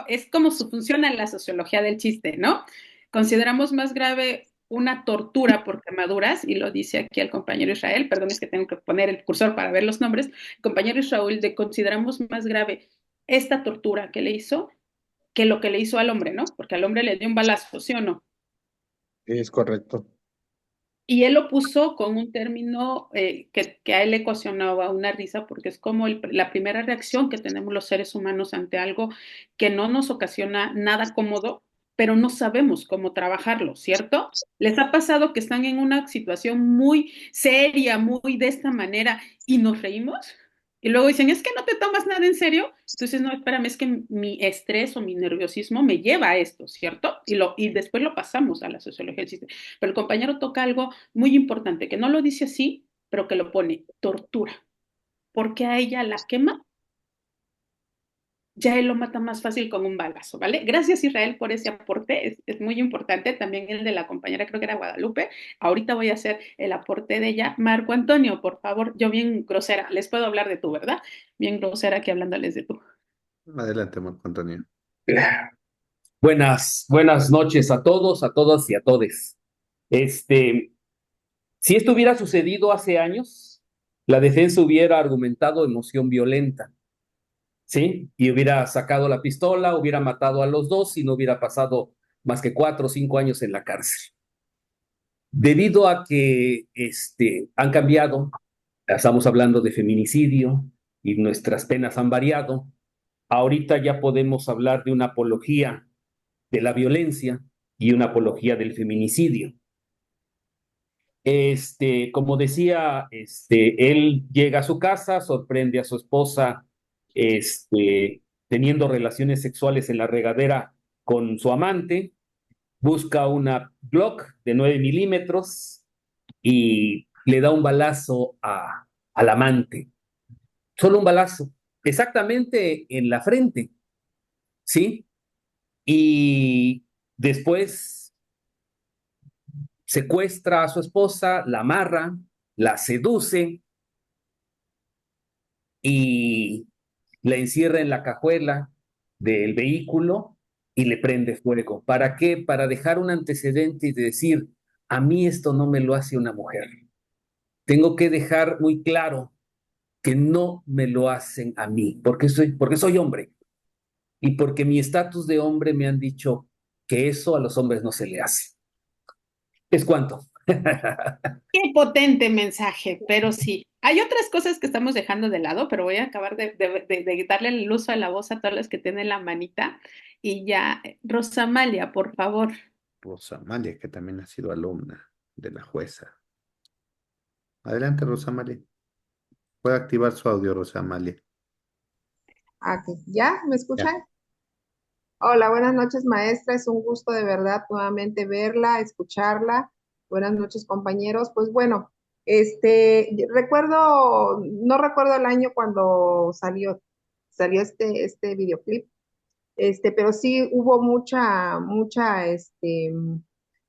es como funciona en la sociología del chiste, ¿no? Consideramos más grave una tortura por quemaduras, y lo dice aquí el compañero Israel, perdón, es que tengo que poner el cursor para ver los nombres, el compañero Israel, consideramos más grave esta tortura que le hizo que lo que le hizo al hombre, ¿no? Porque al hombre le dio un balazo, ¿sí o no? Es correcto. Y él lo puso con un término que a él le ecuacionaba una risa, porque es como la primera reacción que tenemos los seres humanos ante algo que no nos ocasiona nada cómodo, pero no sabemos cómo trabajarlo, ¿cierto? ¿Les ha pasado que están en una situación muy seria, muy de esta manera, y nos reímos? Y luego dicen, es que no te tomas nada en serio. Entonces, no, espérame, es que mi estrés o mi nerviosismo me lleva a esto, ¿cierto? Y después lo pasamos a la sociología del sistema. Pero el compañero toca algo muy importante, que no lo dice así, pero que lo pone, tortura. Porque a ella la quema, ya él lo mata más fácil con un balazo, ¿vale? Gracias Israel por ese aporte, es muy importante. También el de la compañera, creo que era Guadalupe. Ahorita voy a hacer el aporte de ella. Marco Antonio, por favor, yo bien grosera, les puedo hablar de tú, ¿verdad? Bien grosera aquí hablándoles de tú. Adelante, Marco Antonio. Buenas noches a todos, a todas y a todes. Si esto hubiera sucedido hace años, la defensa hubiera argumentado emoción violenta, ¿sí? Y hubiera sacado la pistola, hubiera matado a los dos y no hubiera pasado más que 4 o 5 años en la cárcel. Debido a que han cambiado, estamos hablando de feminicidio y nuestras penas han variado, ahorita ya podemos hablar de una apología de la violencia y una apología del feminicidio. Como decía, él llega a su casa, sorprende a su esposa, teniendo relaciones sexuales en la regadera con su amante, busca una Glock de 9 milímetros y le da un balazo al amante. Solo un balazo, exactamente en la frente, ¿sí? Y después secuestra a su esposa, la amarra, la seduce y la encierra en la cajuela del vehículo y le prende fuego. ¿Para qué? Para dejar un antecedente y decir, a mí esto no me lo hace una mujer. Tengo que dejar muy claro que no me lo hacen a mí, porque soy hombre y porque mi estatus de hombre me han dicho que eso a los hombres no se le hace. ¿Es cuánto? Qué potente mensaje, pero sí. Hay otras cosas que estamos dejando de lado, pero voy a acabar de darle el uso a la voz a todos los que tienen la manita. Y ya, Rosa Amalia, por favor. Rosa Amalia, que también ha sido alumna de la jueza. Adelante, Rosa Amalia. Puede activar su audio, Rosa Amalia. Aquí. ¿Ya? ¿Me Ya. escuchan? Hola, buenas noches, maestra. Es un gusto de verdad nuevamente verla, escucharla. Buenas noches, compañeros. Pues bueno, no recuerdo el año cuando salió este videoclip, pero sí hubo mucha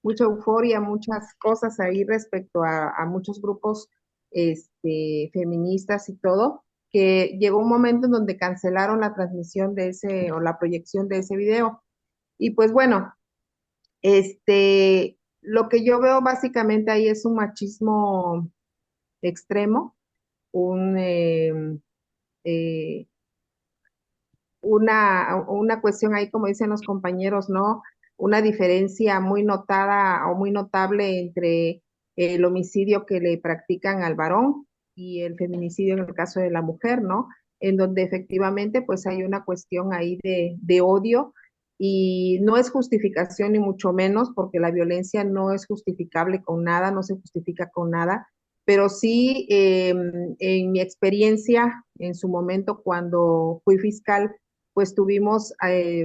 euforia, muchas cosas ahí respecto a muchos grupos, feministas y todo, que llegó un momento en donde cancelaron la transmisión de ese o la proyección de ese video. Y pues bueno, lo que yo veo básicamente ahí es un machismo extremo, un, eh, una cuestión ahí, como dicen los compañeros, ¿no? Una diferencia muy notada o muy notable entre el homicidio que le practican al varón y el feminicidio en el caso de la mujer, ¿no? En donde efectivamente pues hay una cuestión ahí de odio y no es justificación ni mucho menos porque la violencia no es justificable con nada, no se justifica con nada, pero sí en mi experiencia en su momento cuando fui fiscal, pues tuvimos,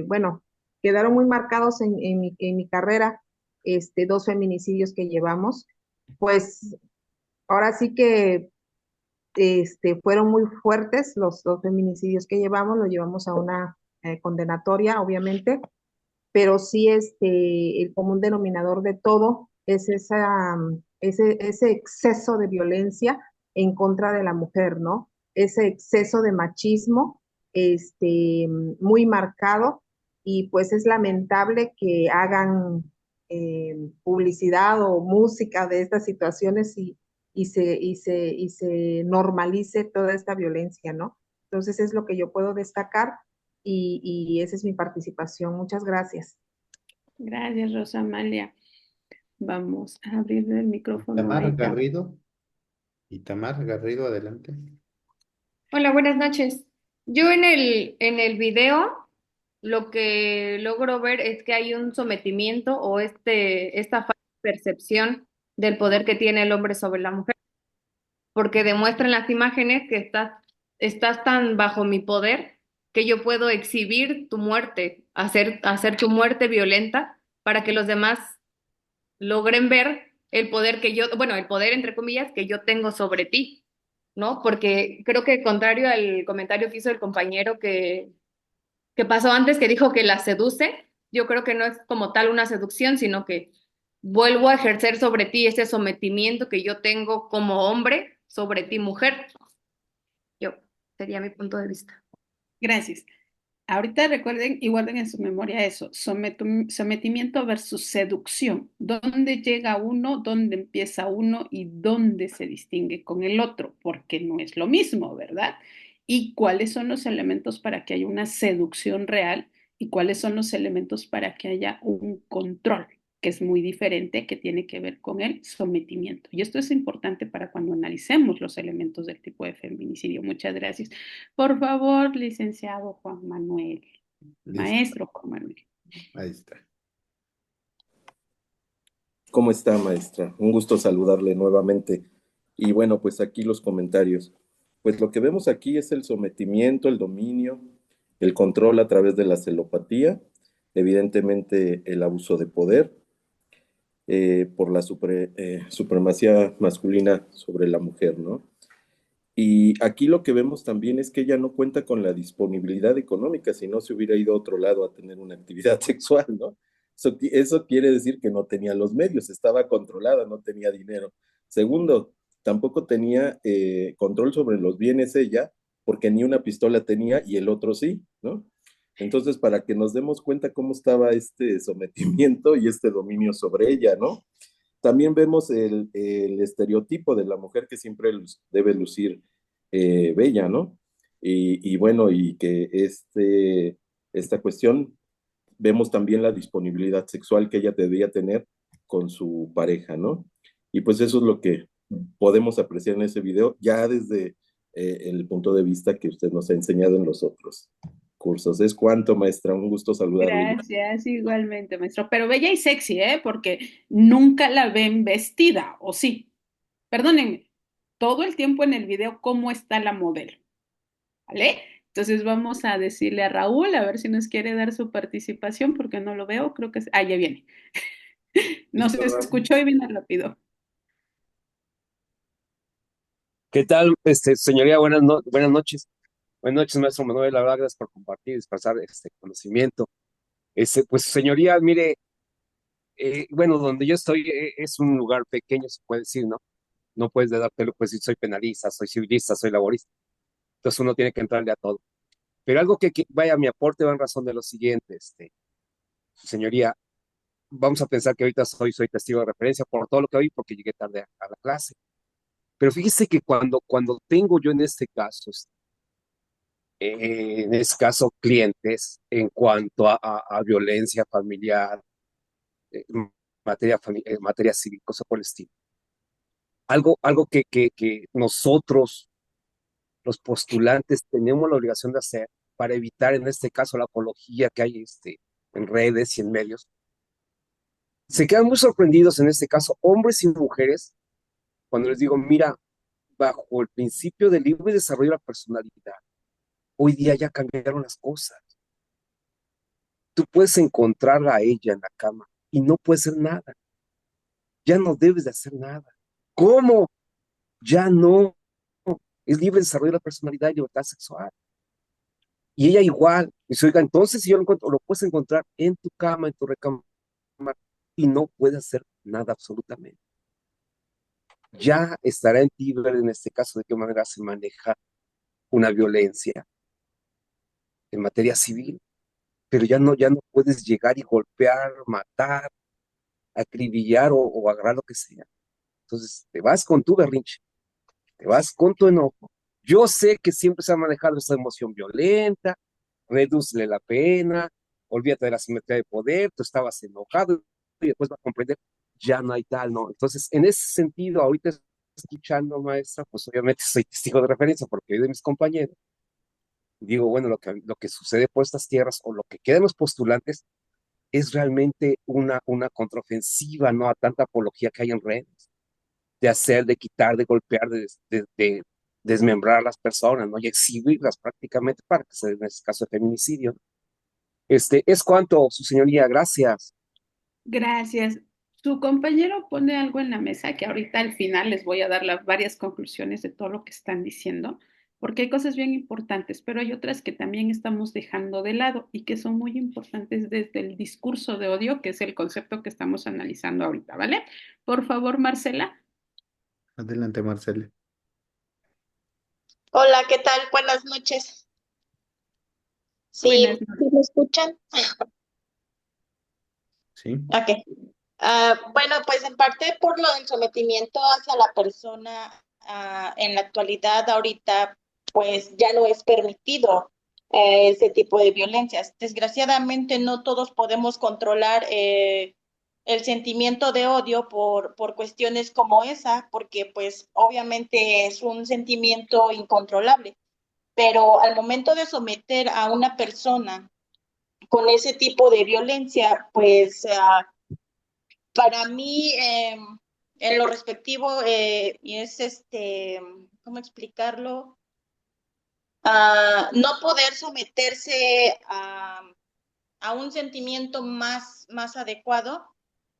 bueno, quedaron muy marcados en mi carrera, 2 feminicidios que llevamos, pues ahora sí que fueron muy fuertes los 2 feminicidios que llevamos, lo llevamos a una condenatoria, obviamente, pero sí el común denominador de todo es ese exceso de violencia en contra de la mujer, ¿no? Ese exceso de machismo, muy marcado, y pues es lamentable que hagan publicidad o música de estas situaciones y se normalice toda esta violencia, ¿no? Entonces es lo que yo puedo destacar y esa es mi participación. Muchas gracias. Gracias, Rosa Amalia. Vamos a abrir el micrófono a Tamar Itamar. Garrido. Itamar Garrido, adelante. Hola, buenas noches. Yo en el video lo que logro ver es que hay un sometimiento o esta falsa percepción del poder que tiene el hombre sobre la mujer, porque demuestran las imágenes que estás tan bajo mi poder que yo puedo exhibir tu muerte, hacer tu muerte violenta para que los demás logren ver el poder que yo, bueno, el poder entre comillas que yo tengo sobre ti, ¿no? Porque creo que contrario al comentario que hizo el compañero que pasó antes, que dijo que la seduce, yo creo que no es como tal una seducción, sino que vuelvo a ejercer sobre ti ese sometimiento que yo tengo como hombre sobre ti, mujer. Yo, sería mi punto de vista. Gracias. Ahorita recuerden y guarden en su memoria eso, sometimiento versus seducción. ¿Dónde llega uno, dónde empieza uno y dónde se distingue con el otro? Porque no es lo mismo, ¿verdad? ¿Y cuáles son los elementos para que haya una seducción real y cuáles son los elementos para que haya un control, que es muy diferente, que tiene que ver con el sometimiento? Y esto es importante para cuando analicemos los elementos del tipo de feminicidio. Muchas gracias. Por favor, licenciado Juan Manuel. Listo. Maestro Juan Manuel. Ahí está. ¿Cómo está, maestra? Un gusto saludarle nuevamente. Y bueno, pues aquí los comentarios. Pues lo que vemos aquí es el sometimiento, el dominio, el control a través de la celopatía, evidentemente el abuso de poder por la supremacía masculina sobre la mujer, ¿no? Y aquí lo que vemos también es que ella no cuenta con la disponibilidad económica, si no se hubiera ido a otro lado a tener una actividad sexual, ¿no? Eso quiere decir que no tenía los medios, estaba controlada, no tenía dinero. Segundo, tampoco tenía control sobre los bienes ella, porque ni una pistola tenía y el otro sí, ¿no? Entonces, para que nos demos cuenta cómo estaba este sometimiento y este dominio sobre ella, ¿no? También vemos el estereotipo de la mujer que siempre debe lucir bella, ¿no? Y bueno, y que esta cuestión, vemos también la disponibilidad sexual que ella debía tener con su pareja, ¿no? Y pues eso es lo que podemos apreciar en ese video, ya desde el punto de vista que usted nos ha enseñado en los otros cursos. Es cuanto, maestra, un gusto saludarle. Gracias, igualmente, maestro. Pero bella y sexy, ¿eh? Porque nunca la ven vestida, ¿o sí? Perdónenme, todo el tiempo en el video cómo está la modelo, ¿vale? Entonces vamos a decirle a Raúl a ver si nos quiere dar su participación, porque no lo veo, creo que ya viene. No se escuchó y viene rápido. ¿Qué tal, señoría? Buenas noches. Buenas noches, maestro Manuel. La verdad, gracias por compartir y expresar este conocimiento. Pues, señoría, mire, bueno, donde yo estoy es un lugar pequeño, se puede decir, ¿no? No puedes dártelo, pues, si soy penalista, soy civilista, soy laborista. Entonces uno tiene que entrarle a todo. Pero algo vaya, mi aporte va en razón de lo siguiente, señoría, vamos a pensar que ahorita soy testigo de referencia por todo lo que oí, porque llegué tarde a la clase. Pero fíjese que cuando tengo yo en este caso clientes en cuanto a violencia familiar, eh, materia civil, cosa por el estilo. Algo que nosotros, los postulantes, tenemos la obligación de hacer para evitar, en este caso, la apología que hay en redes y en medios. Se quedan muy sorprendidos, en este caso, hombres y mujeres, cuando les digo, mira, bajo el principio del libre desarrollo de la personalidad, hoy día ya cambiaron las cosas. Tú puedes encontrarla a ella en la cama y no puede hacer nada. Ya no debes de hacer nada. ¿Cómo? Ya no. Es libre desarrollo de la personalidad y libertad sexual. Y ella igual. Dice, oiga, entonces si yo lo encuentro, lo puedes encontrar en tu cama, en tu recámara, y no puedes hacer nada absolutamente. Ya estará en ti ver en este caso de qué manera se maneja una violencia en materia civil, pero ya no puedes llegar y golpear, matar, acribillar o agarrar lo que sea. Entonces, te vas con tu berrinche, te vas con tu enojo. Yo sé que siempre se ha manejado esa emoción violenta, redúcele la pena, olvídate de la simetría de poder, tú estabas enojado y después va a comprender, ya no hay tal, ¿no? Entonces, en ese sentido, ahorita escuchando, maestra, pues obviamente soy testigo de referencia porque de mis compañeros, digo, bueno, lo que sucede por estas tierras o lo que queda en los postulantes es realmente una contraofensiva, ¿no? A tanta apología que hay en redes, de hacer, de quitar, de golpear, de desmembrar a las personas, ¿no? Y exhibirlas prácticamente para que se den en este caso de feminicidio. Es cuanto, su señoría, gracias. Gracias. Su compañero pone algo en la mesa que ahorita al final les voy a dar las varias conclusiones de todo lo que están diciendo, porque hay cosas bien importantes, pero hay otras que también estamos dejando de lado y que son muy importantes desde el discurso de odio, que es el concepto que estamos analizando ahorita, ¿vale? Por favor, Marcela. Adelante, Marcela. Hola, ¿qué tal? Buenas noches. Buenas ¿Sí, noches. sí me escuchan? Sí. Ok. Bueno, pues en parte por lo del sometimiento hacia la persona, en la actualidad, ahorita, pues ya no es permitido ese tipo de violencias. Desgraciadamente, no todos podemos controlar el sentimiento de odio por cuestiones como esa, porque pues obviamente es un sentimiento incontrolable. Pero al momento de someter a una persona con ese tipo de violencia, pues para mí, en lo respectivo, y es ¿cómo explicarlo? No poder someterse a un sentimiento más adecuado,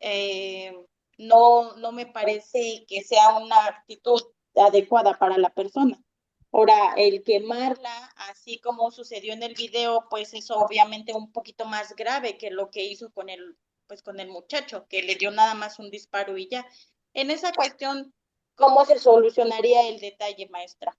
eh, no me parece que sea una actitud adecuada para la persona. Ahora, el quemarla, así como sucedió en el video, pues es obviamente un poquito más grave que lo que hizo pues con el muchacho, que le dio nada más un disparo y ya. En esa cuestión, ¿cómo se solucionaría el detalle, maestra?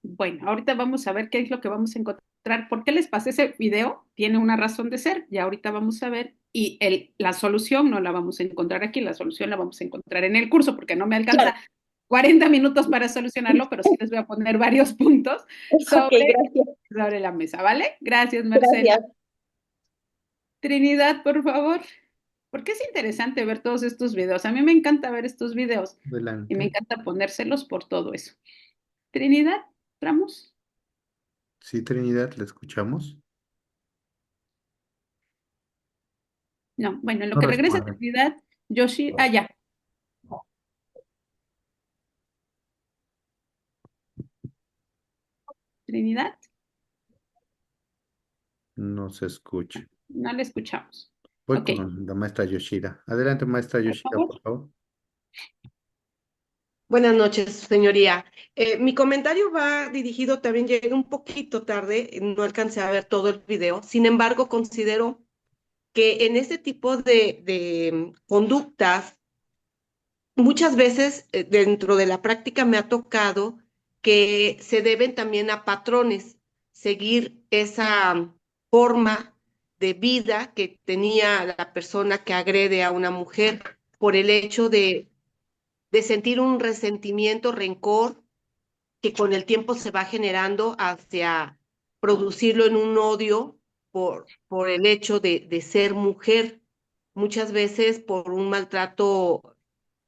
Bueno, ahorita vamos a ver qué es lo que vamos a encontrar. ¿Por qué les pasé ese video? Tiene una razón de ser, y ahorita vamos a ver. Y la solución no la vamos a encontrar aquí, la solución la vamos a encontrar en el curso, porque no me alcanza Claro. 40 minutos para solucionarlo, pero sí les voy a poner varios puntos Ok, gracias. sobre la mesa, ¿vale? Gracias, Marcela. Gracias. Trinidad, por favor. Porque es interesante ver todos estos videos. A mí me encanta ver estos videos y me Adelante. encanta ponérselos por todo eso. Trinidad, Ramos. Sí, Trinidad, ¿la escuchamos? No, bueno, en lo No que regresa responde. Trinidad, Yoshi, ya. Trinidad, No se escucha. no la escuchamos. Voy Ok, con la maestra Yoshida. Adelante, maestra por Yoshida, favor. por favor. Buenas noches, señoría. Mi comentario va dirigido, también llegué un poquito tarde, no alcancé a ver todo el video. Sin embargo, considero que en este tipo de conductas, muchas veces dentro de la práctica me ha tocado que se deben también a patrones, seguir esa forma de vida que tenía la persona que agrede a una mujer por el hecho de sentir un resentimiento, rencor, que con el tiempo se va generando hacia producirlo en un odio por el hecho de ser mujer, muchas veces por un maltrato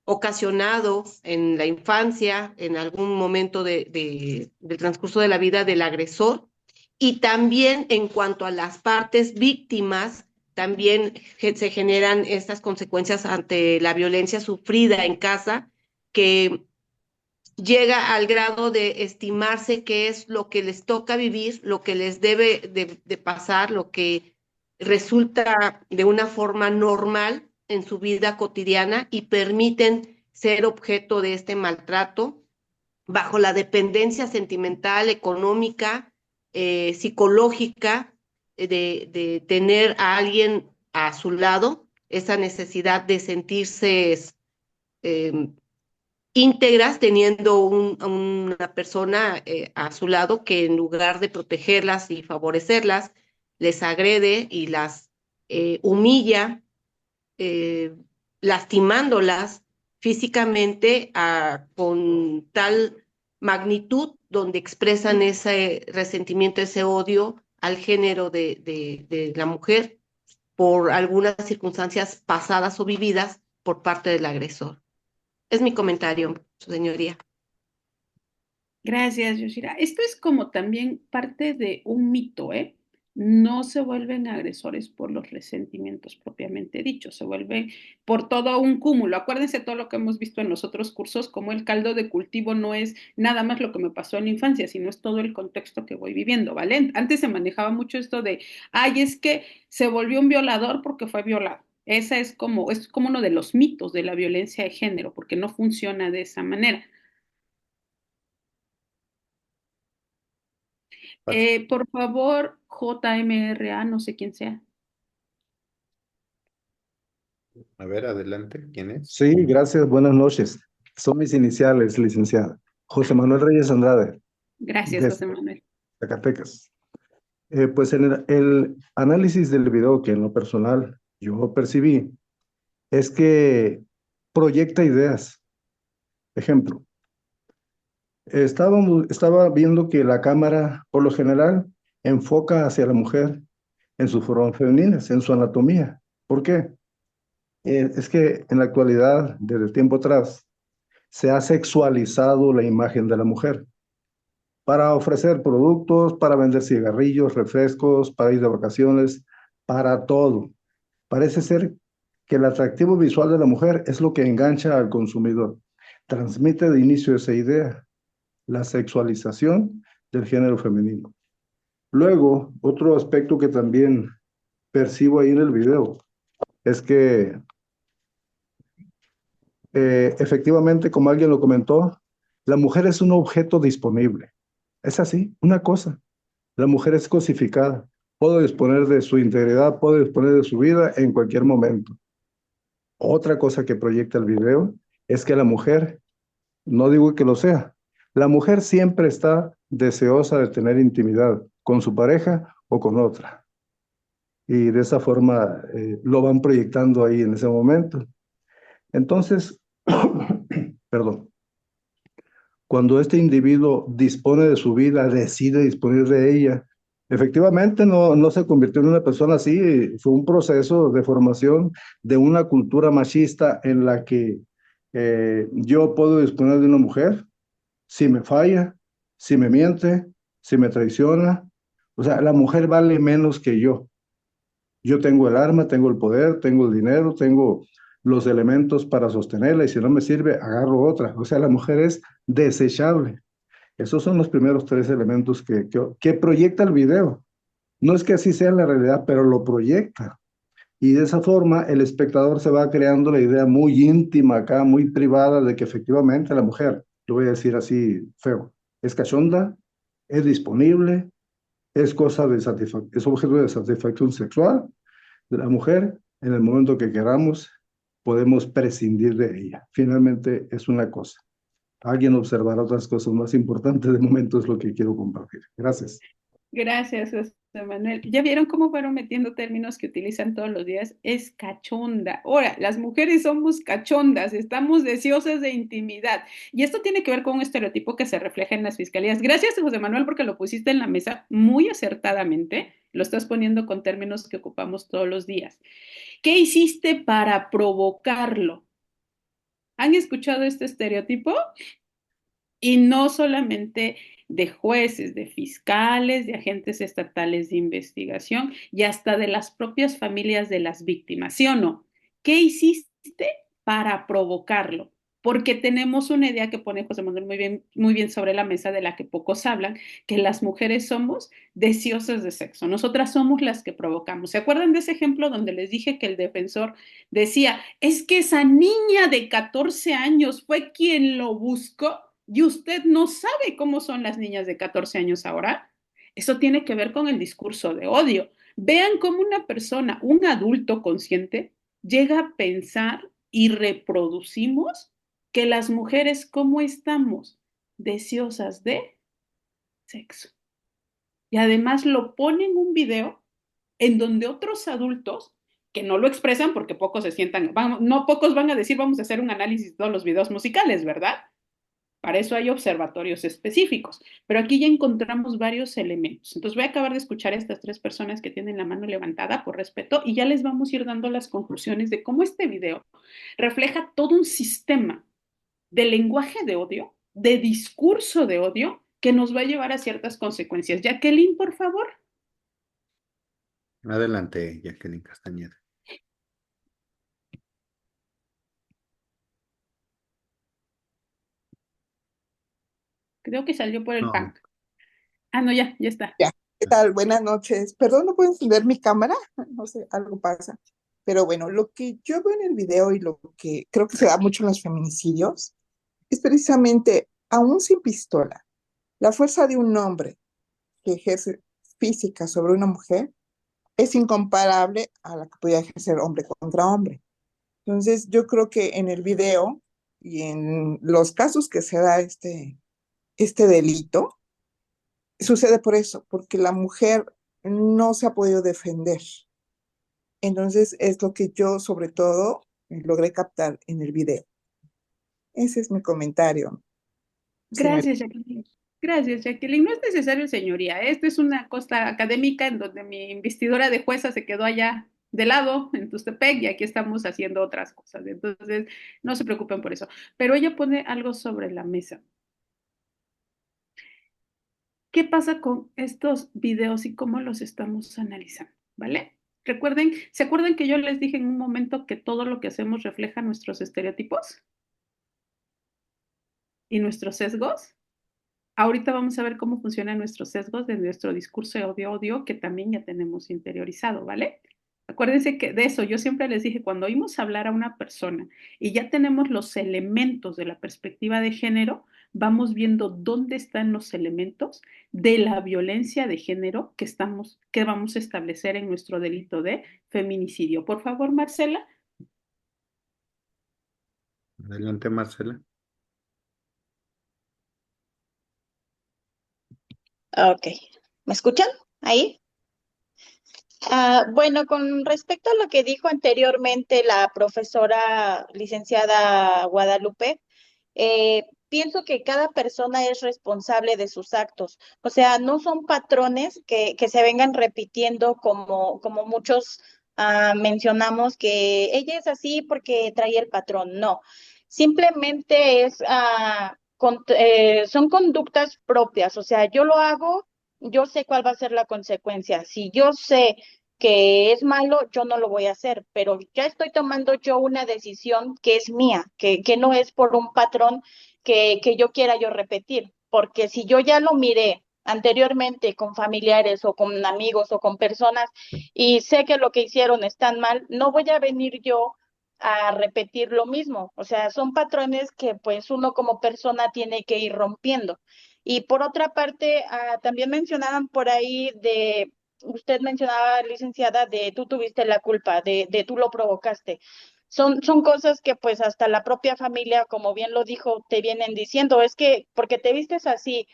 ocasionado en la infancia, en algún momento del transcurso de la vida del agresor, y también en cuanto a las partes víctimas, también se generan estas consecuencias ante la violencia sufrida en casa, que llega al grado de estimarse que es lo que les toca vivir, lo que les debe de pasar, lo que resulta de una forma normal en su vida cotidiana, y permiten ser objeto de este maltrato bajo la dependencia sentimental, económica, psicológica, de tener a alguien a su lado, esa necesidad de sentirse eh, íntegras, teniendo una persona a su lado que, en lugar de protegerlas y favorecerlas, les agrede y las humilla, lastimándolas físicamente con tal magnitud donde expresan ese resentimiento, ese odio al género de la mujer por algunas circunstancias pasadas o vividas por parte del agresor. Es mi comentario, su señoría. Gracias, Yoshira. Esto es como también parte de un mito, ¿eh? No se vuelven agresores por los resentimientos propiamente dichos, se vuelven por todo un cúmulo. Acuérdense todo lo que hemos visto en los otros cursos, como el caldo de cultivo no es nada más lo que me pasó en la infancia, sino es todo el contexto que voy viviendo, ¿vale? Antes se manejaba mucho esto de, ay, es que se volvió un violador porque fue violado. Esa es como uno de los mitos de la violencia de género, porque no funciona de esa manera. Por favor, JMRA, no sé quién sea. A ver, adelante, ¿quién es? Sí, gracias, buenas noches. Son mis iniciales, licenciada. José Manuel Reyes Andrade, Gracias, de José Manuel. Zacatecas. Pues en el análisis del video que en lo personal yo percibí es que proyecta ideas. Ejemplo, estaba viendo que la cámara, por lo general, enfoca hacia la mujer en sus formas femeninas, en su anatomía. ¿Por qué? Es que en la actualidad, desde tiempo atrás, se ha sexualizado la imagen de la mujer para ofrecer productos, para vender cigarrillos, refrescos, para ir de vacaciones, para todo. Parece ser que el atractivo visual de la mujer es lo que engancha al consumidor. Transmite de inicio esa idea, la sexualización del género femenino. Luego, otro aspecto que también percibo ahí en el video es que efectivamente, como alguien lo comentó, la mujer es un objeto disponible. Es así, una cosa. La mujer es cosificada. Puedo disponer de su integridad, puedo disponer de su vida en cualquier momento. Otra cosa que proyecta el video es que la mujer, no digo que lo sea, la mujer siempre está deseosa de tener intimidad con su pareja o con otra. Y de esa forma lo van proyectando ahí en ese momento. Entonces, perdón, cuando este individuo dispone de su vida, decide disponer de ella, efectivamente no se convirtió en una persona así, fue un proceso de formación de una cultura machista en la que yo puedo disponer de una mujer si me falla, si me miente, si me traiciona. O sea, la mujer vale menos que yo. Yo tengo el arma, tengo el poder, tengo el dinero, tengo los elementos para sostenerla y si no me sirve, agarro otra. O sea, la mujer es desechable. Esos son los primeros tres elementos que proyecta el video. No es que así sea en la realidad, pero lo proyecta. Y de esa forma el espectador se va creando la idea muy íntima acá, muy privada de que efectivamente la mujer, lo voy a decir así feo, es cachonda, es disponible, es es objeto de satisfacción sexual de la mujer. En el momento que queramos, podemos prescindir de ella. Finalmente es una cosa. Alguien observará otras cosas más importantes. De momento es lo que quiero compartir. Gracias. Gracias, José Manuel. ¿Ya vieron cómo fueron metiendo términos que utilizan todos los días? Es cachonda. Ahora, las mujeres somos cachondas, estamos deseosas de intimidad. Y esto tiene que ver con un estereotipo que se refleja en las fiscalías. Gracias, José Manuel, porque lo pusiste en la mesa muy acertadamente. Lo estás poniendo con términos que ocupamos todos los días. ¿Qué hiciste para provocarlo? ¿Han escuchado este estereotipo? Y no solamente de jueces, de fiscales, de agentes estatales de investigación y hasta de las propias familias de las víctimas, ¿sí o no? ¿Qué hiciste para provocarlo? Porque tenemos una idea que pone José Manuel muy bien sobre la mesa, de la que pocos hablan, que las mujeres somos deseosas de sexo. Nosotras somos las que provocamos. ¿Se acuerdan de ese ejemplo donde les dije que el defensor decía, es que esa niña de 14 años fue quien lo buscó? ¿Y usted no sabe cómo son las niñas de 14 años ahora? Eso tiene que ver con el discurso de odio. Vean cómo una persona, un adulto consciente, llega a pensar y reproducimos que las mujeres, ¿cómo estamos? Deseosas de sexo. Y además lo pone en un video en donde otros adultos que no lo expresan porque pocos se sientan, no pocos van a decir vamos a hacer un análisis de todos los videos musicales, ¿verdad? Para eso hay observatorios específicos, pero aquí ya encontramos varios elementos. Entonces voy a acabar de escuchar a estas 3 personas que tienen la mano levantada por respeto y ya les vamos a ir dando las conclusiones de cómo este video refleja todo un sistema de lenguaje de odio, de discurso de odio, que nos va a llevar a ciertas consecuencias. Jacqueline, por favor. Adelante, Jacqueline Castañeda. Creo que salió por el No, pan. Ah, no, ya está. Ya, ¿qué tal? Buenas noches. Perdón, no puedo encender mi cámara, no sé, algo pasa. Pero bueno, lo que yo veo en el video y lo que creo que se da mucho en los feminicidios es precisamente, aún sin pistola, la fuerza de un hombre que ejerce física sobre una mujer es incomparable a la que podía ejercer hombre contra hombre. Entonces, yo creo que en el video y en los casos que se da este delito, sucede por eso, porque la mujer no se ha podido defender. Entonces, es lo que yo, sobre todo, logré captar en el video. Ese es mi comentario, señor. Gracias, Jacqueline. Gracias, Jacqueline. No es necesario, señoría. Esto es una cosa académica en donde mi investidora de jueza se quedó allá de lado, en Tustepec, y aquí estamos haciendo otras cosas. Entonces, no se preocupen por eso. Pero ella pone algo sobre la mesa. ¿Qué pasa con estos videos y cómo los estamos analizando? ¿Vale? Recuerden, ¿se acuerdan que yo les dije en un momento que todo lo que hacemos refleja nuestros estereotipos y nuestros sesgos? Ahorita vamos a ver cómo funcionan nuestros sesgos de nuestro discurso de odio, que también ya tenemos interiorizado, ¿vale? Acuérdense que de eso yo siempre les dije, cuando oímos hablar a una persona y ya tenemos los elementos de la perspectiva de género, vamos viendo dónde están los elementos de la violencia de género que vamos a establecer en nuestro delito de feminicidio. Por favor, Marcela. Adelante, Marcela. Ok. ¿Me escuchan ahí? Bueno, con respecto a lo que dijo anteriormente la profesora licenciada Guadalupe, pienso que cada persona es responsable de sus actos. O sea, no son patrones que se vengan repitiendo como muchos mencionamos que ella es así porque trae el patrón. No, simplemente son conductas propias. O sea, yo lo hago, yo sé cuál va a ser la consecuencia. Si yo sé que es malo, yo no lo voy a hacer, pero ya estoy tomando yo una decisión que es mía, que no es por un patrón que yo quiera yo repetir, porque si yo ya lo miré anteriormente con familiares o con amigos o con personas y sé que lo que hicieron están mal, no voy a venir yo a repetir lo mismo. O sea, son patrones que pues uno como persona tiene que ir rompiendo. Y por otra parte, también mencionaban por ahí usted mencionaba, licenciada, de tú tuviste la culpa, de tú lo provocaste. Son cosas que pues hasta la propia familia, como bien lo dijo, te vienen diciendo, es que porque te vistes así,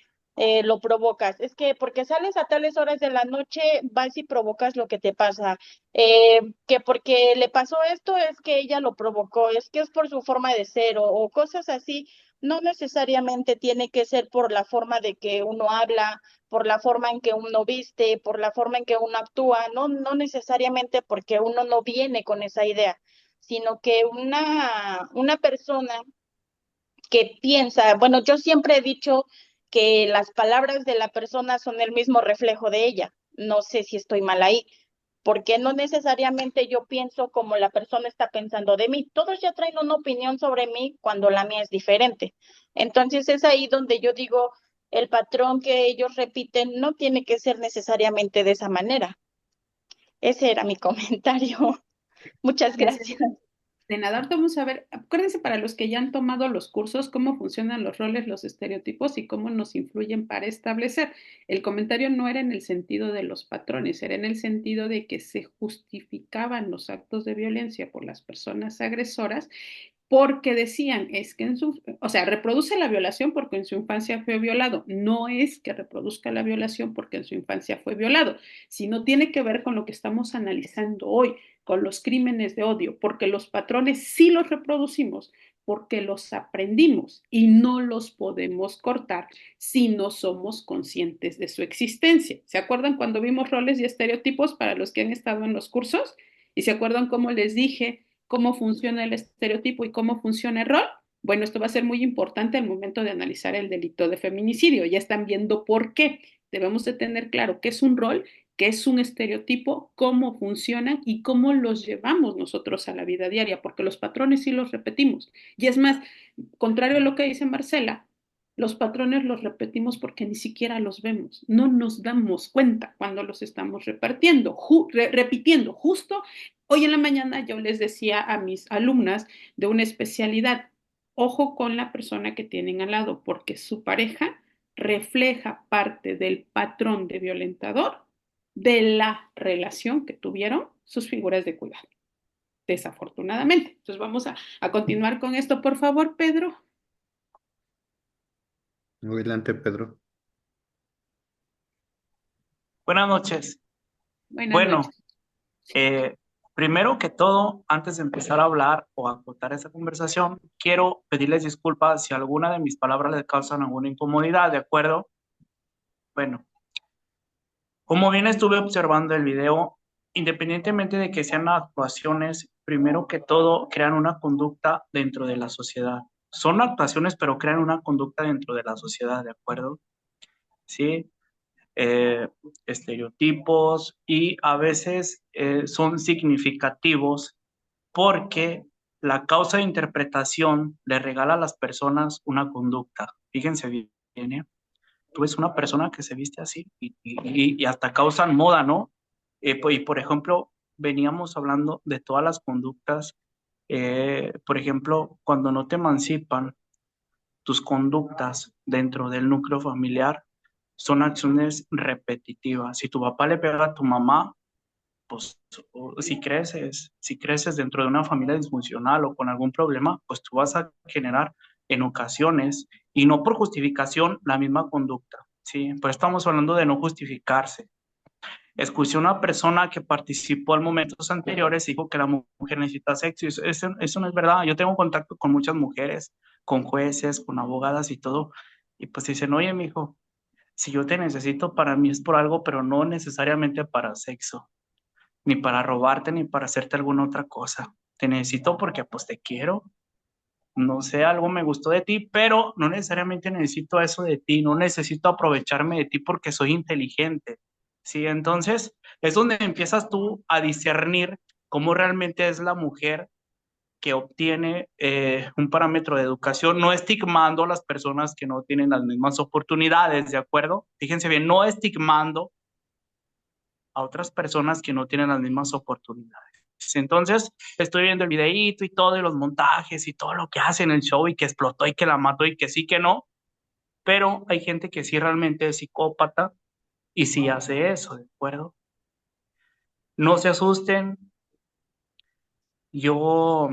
lo provocas, es que porque sales a tales horas de la noche, vas y provocas lo que te pasa, que porque le pasó esto, es que ella lo provocó, es que es por su forma de ser o cosas así. No necesariamente tiene que ser por la forma de que uno habla, por la forma en que uno viste, por la forma en que uno actúa, no necesariamente porque uno no viene con esa idea, sino que una persona que piensa, bueno, yo siempre he dicho que las palabras de la persona son el mismo reflejo de ella. No sé si estoy mal ahí, porque no necesariamente yo pienso como la persona está pensando de mí. Todos ya traen una opinión sobre mí cuando la mía es diferente. Entonces es ahí donde yo digo, el patrón que ellos repiten no tiene que ser necesariamente de esa manera. Ese era mi comentario. Muchas Gracias. gracias. De nada, ahorita vamos a ver, acuérdense para los que ya han tomado los cursos, cómo funcionan los roles, los estereotipos y cómo nos influyen para establecer. El comentario no era en el sentido de los patrones, era en el sentido de que se justificaban los actos de violencia por las personas agresoras porque decían, es que o sea, reproduce la violación porque en su infancia fue violado. No es que reproduzca la violación porque en su infancia fue violado, sino tiene que ver con lo que estamos analizando hoy, con los crímenes de odio, porque los patrones sí los reproducimos, porque los aprendimos y no los podemos cortar si no somos conscientes de su existencia. ¿Se acuerdan cuando vimos roles y estereotipos para los que han estado en los cursos? ¿Y se acuerdan cómo les dije cómo funciona el estereotipo y cómo funciona el rol? Bueno, esto va a ser muy importante al momento de analizar el delito de feminicidio. Ya están viendo por qué. Debemos de tener claro qué es un rol, qué es un estereotipo, cómo funcionan y cómo los llevamos nosotros a la vida diaria, porque los patrones sí los repetimos. Y es más, contrario a lo que dice Marcela, los patrones los repetimos porque ni siquiera los vemos, no nos damos cuenta cuando los estamos repitiendo. Justo hoy en la mañana yo les decía a mis alumnas de una especialidad, ojo con la persona que tienen al lado, porque su pareja refleja parte del patrón de violentador de la relación que tuvieron sus figuras de cuidado, desafortunadamente. Entonces vamos a continuar con esto, por favor, Pedro. Adelante, Pedro. Buenas noches. Buenas Bueno, noches. primero que todo, antes de empezar a hablar o a acotar esta conversación, quiero pedirles disculpas si alguna de mis palabras les causan alguna incomodidad, ¿de acuerdo? Bueno, como bien estuve observando el video, independientemente de que sean actuaciones, primero que todo crean una conducta dentro de la sociedad. Son actuaciones, pero crean una conducta dentro de la sociedad, ¿de acuerdo? Sí. Estereotipos y a veces son significativos porque la causa de interpretación le regala a las personas una conducta. Fíjense bien, ¿eh? Tú ves una persona que se viste así y hasta causan moda, ¿no? Y por ejemplo, veníamos hablando de todas las conductas. Por ejemplo, cuando no te emancipan, tus conductas dentro del núcleo familiar son acciones repetitivas. Si tu papá le pega a tu mamá, pues si creces dentro de una familia disfuncional o con algún problema, pues tú vas a generar en ocasiones, y no por justificación, la misma conducta, ¿sí? Pero estamos hablando de no justificarse. Escuché una persona que participó en momentos anteriores y dijo que la mujer necesita sexo. Eso no es verdad. Yo tengo contacto con muchas mujeres, con jueces, con abogadas y todo, y pues dicen, oye, mijo, si yo te necesito, para mí es por algo, pero no necesariamente para sexo, ni para robarte, ni para hacerte alguna otra cosa. Te necesito porque pues te quiero, no sé, algo me gustó de ti, pero no necesariamente necesito eso de ti, no necesito aprovecharme de ti porque soy inteligente, ¿sí? Entonces es donde empiezas tú a discernir cómo realmente es la mujer que obtiene un parámetro de educación, no estigmando a las personas que no tienen las mismas oportunidades, ¿de acuerdo? Fíjense bien, no estigmando a otras personas que no tienen las mismas oportunidades. Entonces, estoy viendo el videíto y todo, y los montajes y todo lo que hace en el show, y que explotó y que la mató y que sí, que no, pero hay gente que sí realmente es psicópata y sí hace eso, ¿de acuerdo? No se asusten. Yo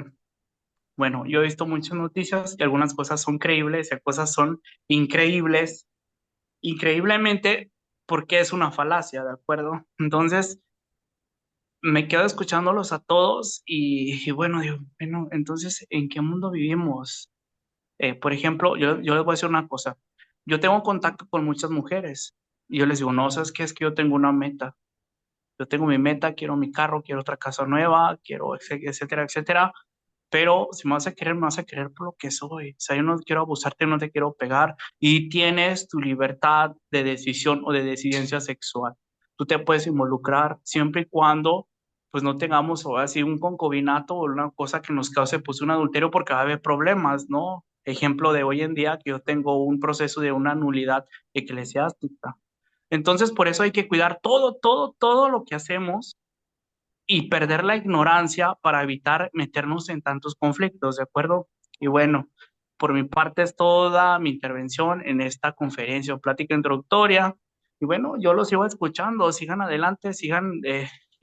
he visto muchas noticias y algunas cosas son creíbles y cosas son increíbles, increíblemente, porque es una falacia, ¿de acuerdo? Entonces, me quedo escuchándolos a todos y bueno, digo, bueno, entonces, ¿en qué mundo vivimos? Por ejemplo, yo les voy a decir una cosa. Yo tengo contacto con muchas mujeres y yo les digo, no, ¿sabes qué? Es que yo tengo una meta. Yo tengo mi meta, quiero mi carro, quiero otra casa nueva, quiero, etcétera, etcétera. Pero si me vas a querer, me vas a querer por lo que soy. O sea, yo no quiero abusarte, no te quiero pegar. Y tienes tu libertad de decisión o de decidencia sexual. Tú te puedes involucrar siempre y cuando pues no tengamos o así un concubinato o una cosa que nos cause pues un adulterio, porque va a haber problemas, ¿no? Ejemplo de hoy en día que yo tengo un proceso de una nulidad eclesiástica. Entonces, por eso hay que cuidar todo lo que hacemos y perder la ignorancia para evitar meternos en tantos conflictos, ¿de acuerdo? Y bueno, por mi parte es toda mi intervención en esta conferencia o plática introductoria. Y bueno, yo los sigo escuchando, sigan adelante, sigan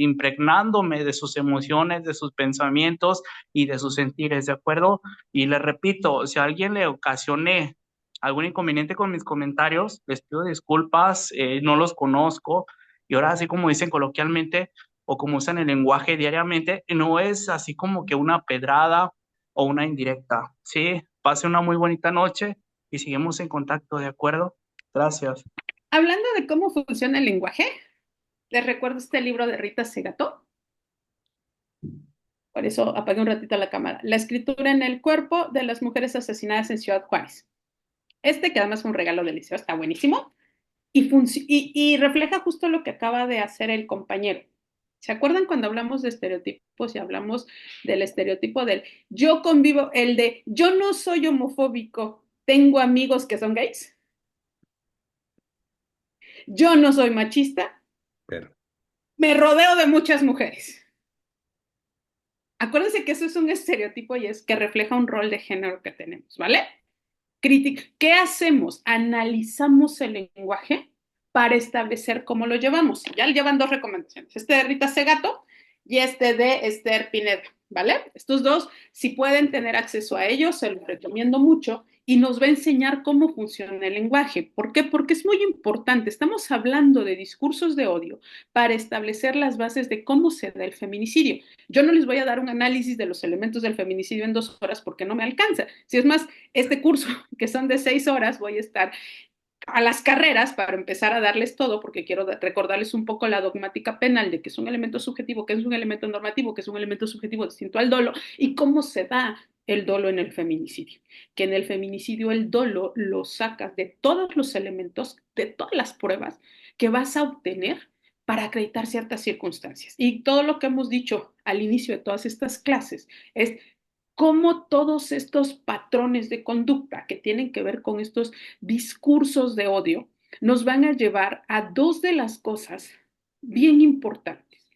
impregnándome de sus emociones, de sus pensamientos y de sus sentires, ¿de acuerdo? Y les repito, si a alguien le ocasioné algún inconveniente con mis comentarios, les pido disculpas, no los conozco, y ahora así como dicen coloquialmente o como usan el lenguaje diariamente, no es así como que una pedrada o una indirecta, ¿sí? Pase una muy bonita noche y seguimos en contacto, ¿de acuerdo? Gracias. Hablando de cómo funciona el lenguaje, les recuerdo este libro de Rita Segató. Por eso apagué un ratito la cámara. La escritura en el cuerpo de las mujeres asesinadas en Ciudad Juárez. Que además fue un regalo del liceo, está buenísimo. Y refleja justo lo que acaba de hacer el compañero. ¿Se acuerdan cuando hablamos de estereotipos y hablamos del estereotipo del yo convivo, el de yo no soy homofóbico, tengo amigos que son gays? Yo no soy machista, Pero me rodeo de muchas mujeres. Acuérdense que eso es un estereotipo y es que refleja un rol de género que tenemos, ¿vale? ¿Qué hacemos? Analizamos el lenguaje para establecer cómo lo llevamos. Ya le llevan dos recomendaciones, este de Rita Segato y este de Esther Pineda, ¿vale? Estos dos, si pueden tener acceso a ellos, se los recomiendo mucho y nos va a enseñar cómo funciona el lenguaje. ¿Por qué? Porque es muy importante. Estamos hablando de discursos de odio para establecer las bases de cómo se da el feminicidio. Yo no les voy a dar un análisis de los elementos del feminicidio en 2 horas porque no me alcanza. Si es más, este curso, que son de 6 horas, voy a estar a las carreras para empezar a darles todo, porque quiero recordarles un poco la dogmática penal de que es un elemento subjetivo, que es un elemento normativo, que es un elemento subjetivo distinto al dolo, y cómo se da el dolo en el feminicidio. Que en el feminicidio el dolo lo sacas de todos los elementos, de todas las pruebas que vas a obtener para acreditar ciertas circunstancias. Y todo lo que hemos dicho al inicio de todas estas clases es cómo todos estos patrones de conducta que tienen que ver con estos discursos de odio nos van a llevar a dos de las cosas bien importantes.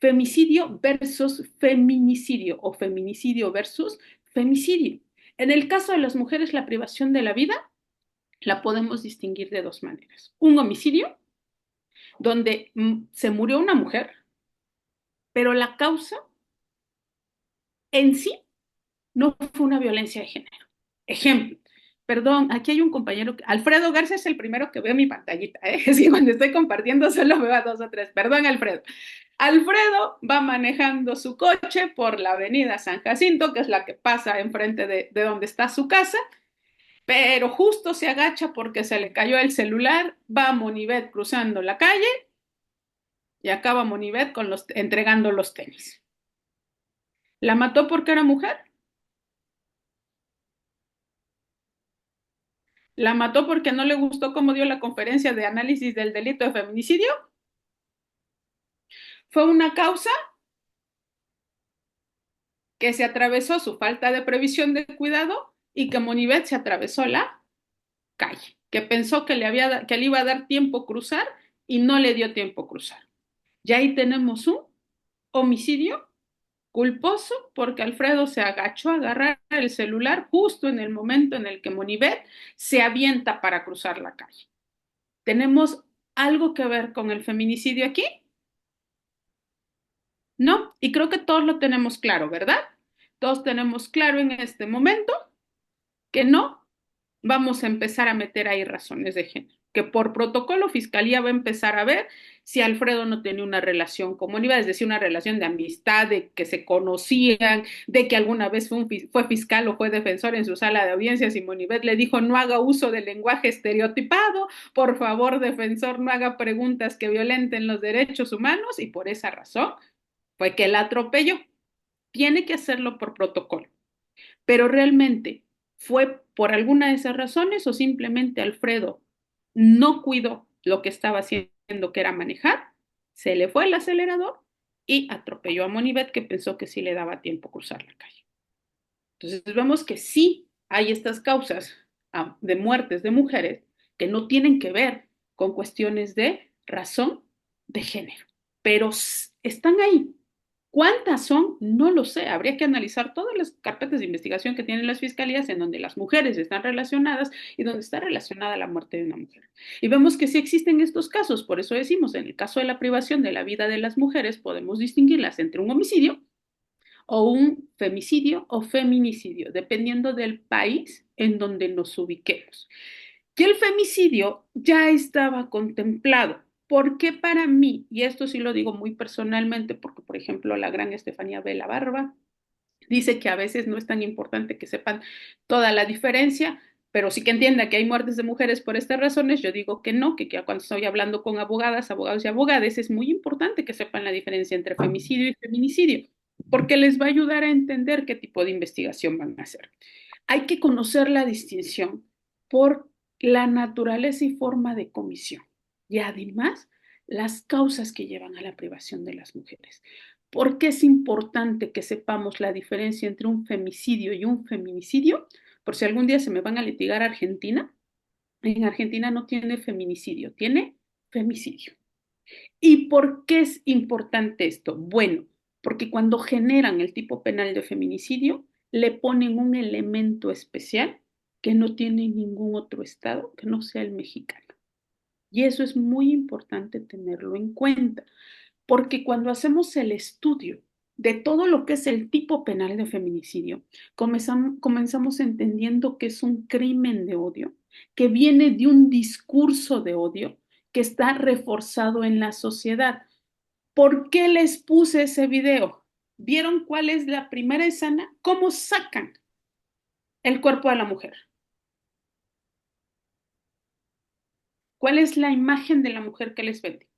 Femicidio versus feminicidio o feminicidio versus femicidio. En el caso de las mujeres, la privación de la vida la podemos distinguir de dos maneras. Un homicidio, donde se murió una mujer, pero la causa en sí no fue una violencia de género. Ejemplo, perdón, aquí hay un compañero, Alfredo Garza es el primero que veo en mi pantallita, es que cuando estoy compartiendo solo veo a 2 o 3, perdón Alfredo. Alfredo va manejando su coche por la avenida San Jacinto, que es la que pasa enfrente de donde está su casa, pero justo se agacha porque se le cayó el celular, va Monivet cruzando la calle y acaba Monivet entregando los tenis. ¿La mató porque era mujer? ¿La mató porque no le gustó cómo dio la conferencia de análisis del delito de feminicidio? ¿Fue una causa que se atravesó su falta de previsión de cuidado y que Monivet se atravesó la calle, que pensó que le iba a dar tiempo cruzar y no le dio tiempo cruzar? Y ahí tenemos un homicidio culposo porque Alfredo se agachó a agarrar el celular justo en el momento en el que Monivet se avienta para cruzar la calle. ¿Tenemos algo que ver con el feminicidio aquí? No, y creo que todos lo tenemos claro, ¿verdad? Todos tenemos claro en este momento que no vamos a empezar a meter ahí razones de género, que por protocolo Fiscalía va a empezar a ver si Alfredo no tenía una relación con Monivet, es decir, una relación de amistad, de que se conocían, de que alguna vez fue fiscal o fue defensor en su sala de audiencias y Monivet le dijo no haga uso del lenguaje estereotipado, por favor, defensor, no haga preguntas que violenten los derechos humanos, y por esa razón fue que la atropelló. Tiene que hacerlo por protocolo, pero realmente ¿fue por alguna de esas razones o simplemente Alfredo no cuidó lo que estaba haciendo, que era manejar? Se le fue el acelerador y atropelló a Monivet, que pensó que sí le daba tiempo cruzar la calle. Entonces vemos que sí hay estas causas de muertes de mujeres que no tienen que ver con cuestiones de razón de género, pero están ahí. ¿Cuántas son? No lo sé. Habría que analizar todas las carpetas de investigación que tienen las fiscalías en donde las mujeres están relacionadas y donde está relacionada la muerte de una mujer. Y vemos que sí existen estos casos. Por eso decimos, en el caso de la privación de la vida de las mujeres, podemos distinguirlas entre un homicidio o un femicidio o feminicidio, dependiendo del país en donde nos ubiquemos. Y el femicidio ya estaba contemplado. Porque para mí, y esto sí lo digo muy personalmente, porque por ejemplo la gran Estefanía Bella Barba dice que a veces no es tan importante que sepan toda la diferencia, pero sí que entienda que hay muertes de mujeres por estas razones, yo digo que no, que cuando estoy hablando con abogadas, abogados y abogadas, es muy importante que sepan la diferencia entre femicidio y feminicidio, porque les va a ayudar a entender qué tipo de investigación van a hacer. Hay que conocer la distinción por la naturaleza y forma de comisión y además las causas que llevan a la privación de las mujeres. ¿Por qué es importante que sepamos la diferencia entre un femicidio y un feminicidio? Por si algún día se me van a litigar a Argentina, en Argentina no tiene feminicidio, tiene femicidio. ¿Y por qué es importante esto? Bueno, porque cuando generan el tipo penal de feminicidio, le ponen un elemento especial que no tiene ningún otro estado que no sea el mexicano. Y eso es muy importante tenerlo en cuenta, porque cuando hacemos el estudio de todo lo que es el tipo penal de feminicidio, comenzamos entendiendo que es un crimen de odio, que viene de un discurso de odio que está reforzado en la sociedad. ¿Por qué les puse ese video? ¿Vieron cuál es la primera escena? ¿Cómo sacan el cuerpo de la mujer? ¿Cuál es la imagen de la mujer que les vende?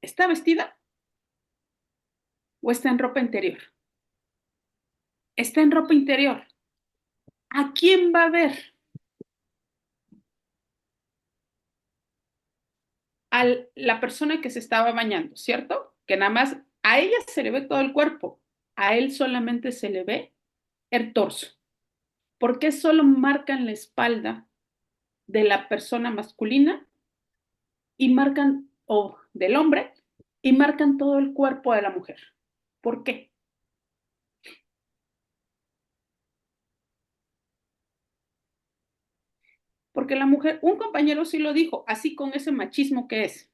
¿Está vestida o está en ropa interior? Está en ropa interior. ¿A quién va a ver? A la persona que se estaba bañando, ¿cierto? Que nada más a ella se le ve todo el cuerpo, a él solamente se le ve el torso. ¿Por qué solo marcan la espalda de la persona masculina y marcan, o del hombre, y marcan todo el cuerpo de la mujer? ¿Por qué? Porque la mujer, un compañero sí lo dijo, así con ese machismo que es,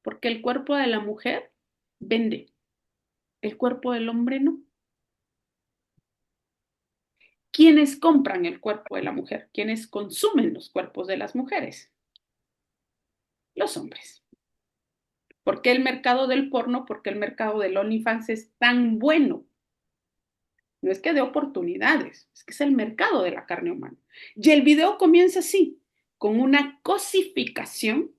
porque el cuerpo de la mujer vende, el cuerpo del hombre no. ¿Quiénes compran el cuerpo de la mujer? ¿Quiénes consumen los cuerpos de las mujeres? Los hombres. ¿Por qué el mercado del porno? ¿Por qué el mercado del OnlyFans es tan bueno? No es que dé oportunidades, es que es el mercado de la carne humana. Y el video comienza así, con una cosificación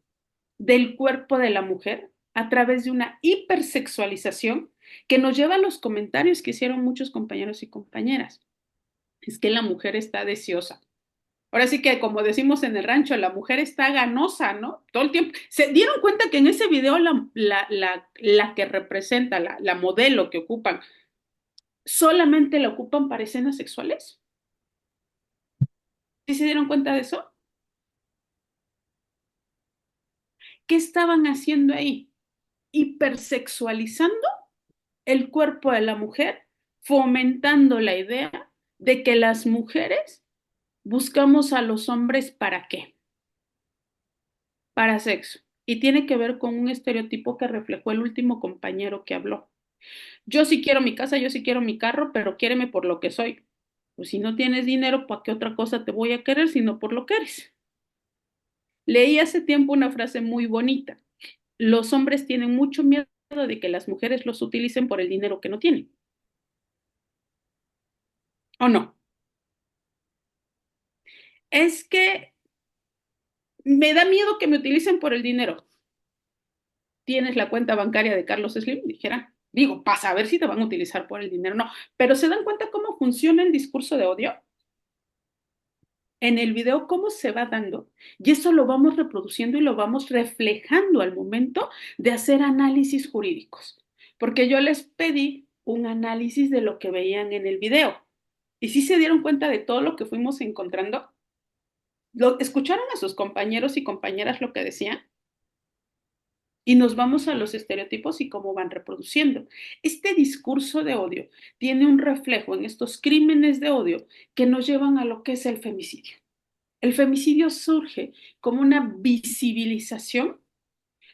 del cuerpo de la mujer a través de una hipersexualización que nos lleva a los comentarios que hicieron muchos compañeros y compañeras. Es que la mujer está deseosa. Ahora sí que, como decimos en el rancho, la mujer está ganosa, ¿no? Todo el tiempo. ¿Se dieron cuenta que en ese video la que representa, la modelo que ocupan, solamente la ocupan para escenas sexuales? ¿Sí se dieron cuenta de eso? ¿Qué estaban haciendo ahí? Hipersexualizando el cuerpo de la mujer, fomentando la idea de que las mujeres buscamos a los hombres ¿para qué? Para sexo. Y tiene que ver con un estereotipo que reflejó el último compañero que habló. Yo sí quiero mi casa, yo sí quiero mi carro, pero quiéreme por lo que soy. Pues si no tienes dinero, ¿para qué otra cosa te voy a querer sino por lo que eres? Leí hace tiempo una frase muy bonita. Los hombres tienen mucho miedo de que las mujeres los utilicen por el dinero que no tienen. ¿O no? Es que me da miedo que me utilicen por el dinero. ¿Tienes la cuenta bancaria de Carlos Slim? Dijera, digo, para saber si te van a utilizar por el dinero o no. Pero ¿se dan cuenta cómo funciona el discurso de odio? En el video, cómo se va dando. Y eso lo vamos reproduciendo y lo vamos reflejando al momento de hacer análisis jurídicos. Porque yo les pedí un análisis de lo que veían en el video. Y sí se dieron cuenta de todo lo que fuimos encontrando. ¿Escucharon a sus compañeros y compañeras lo que decían? Y nos vamos a los estereotipos y cómo van reproduciendo. Este discurso de odio tiene un reflejo en estos crímenes de odio que nos llevan a lo que es el femicidio. El femicidio surge como una visibilización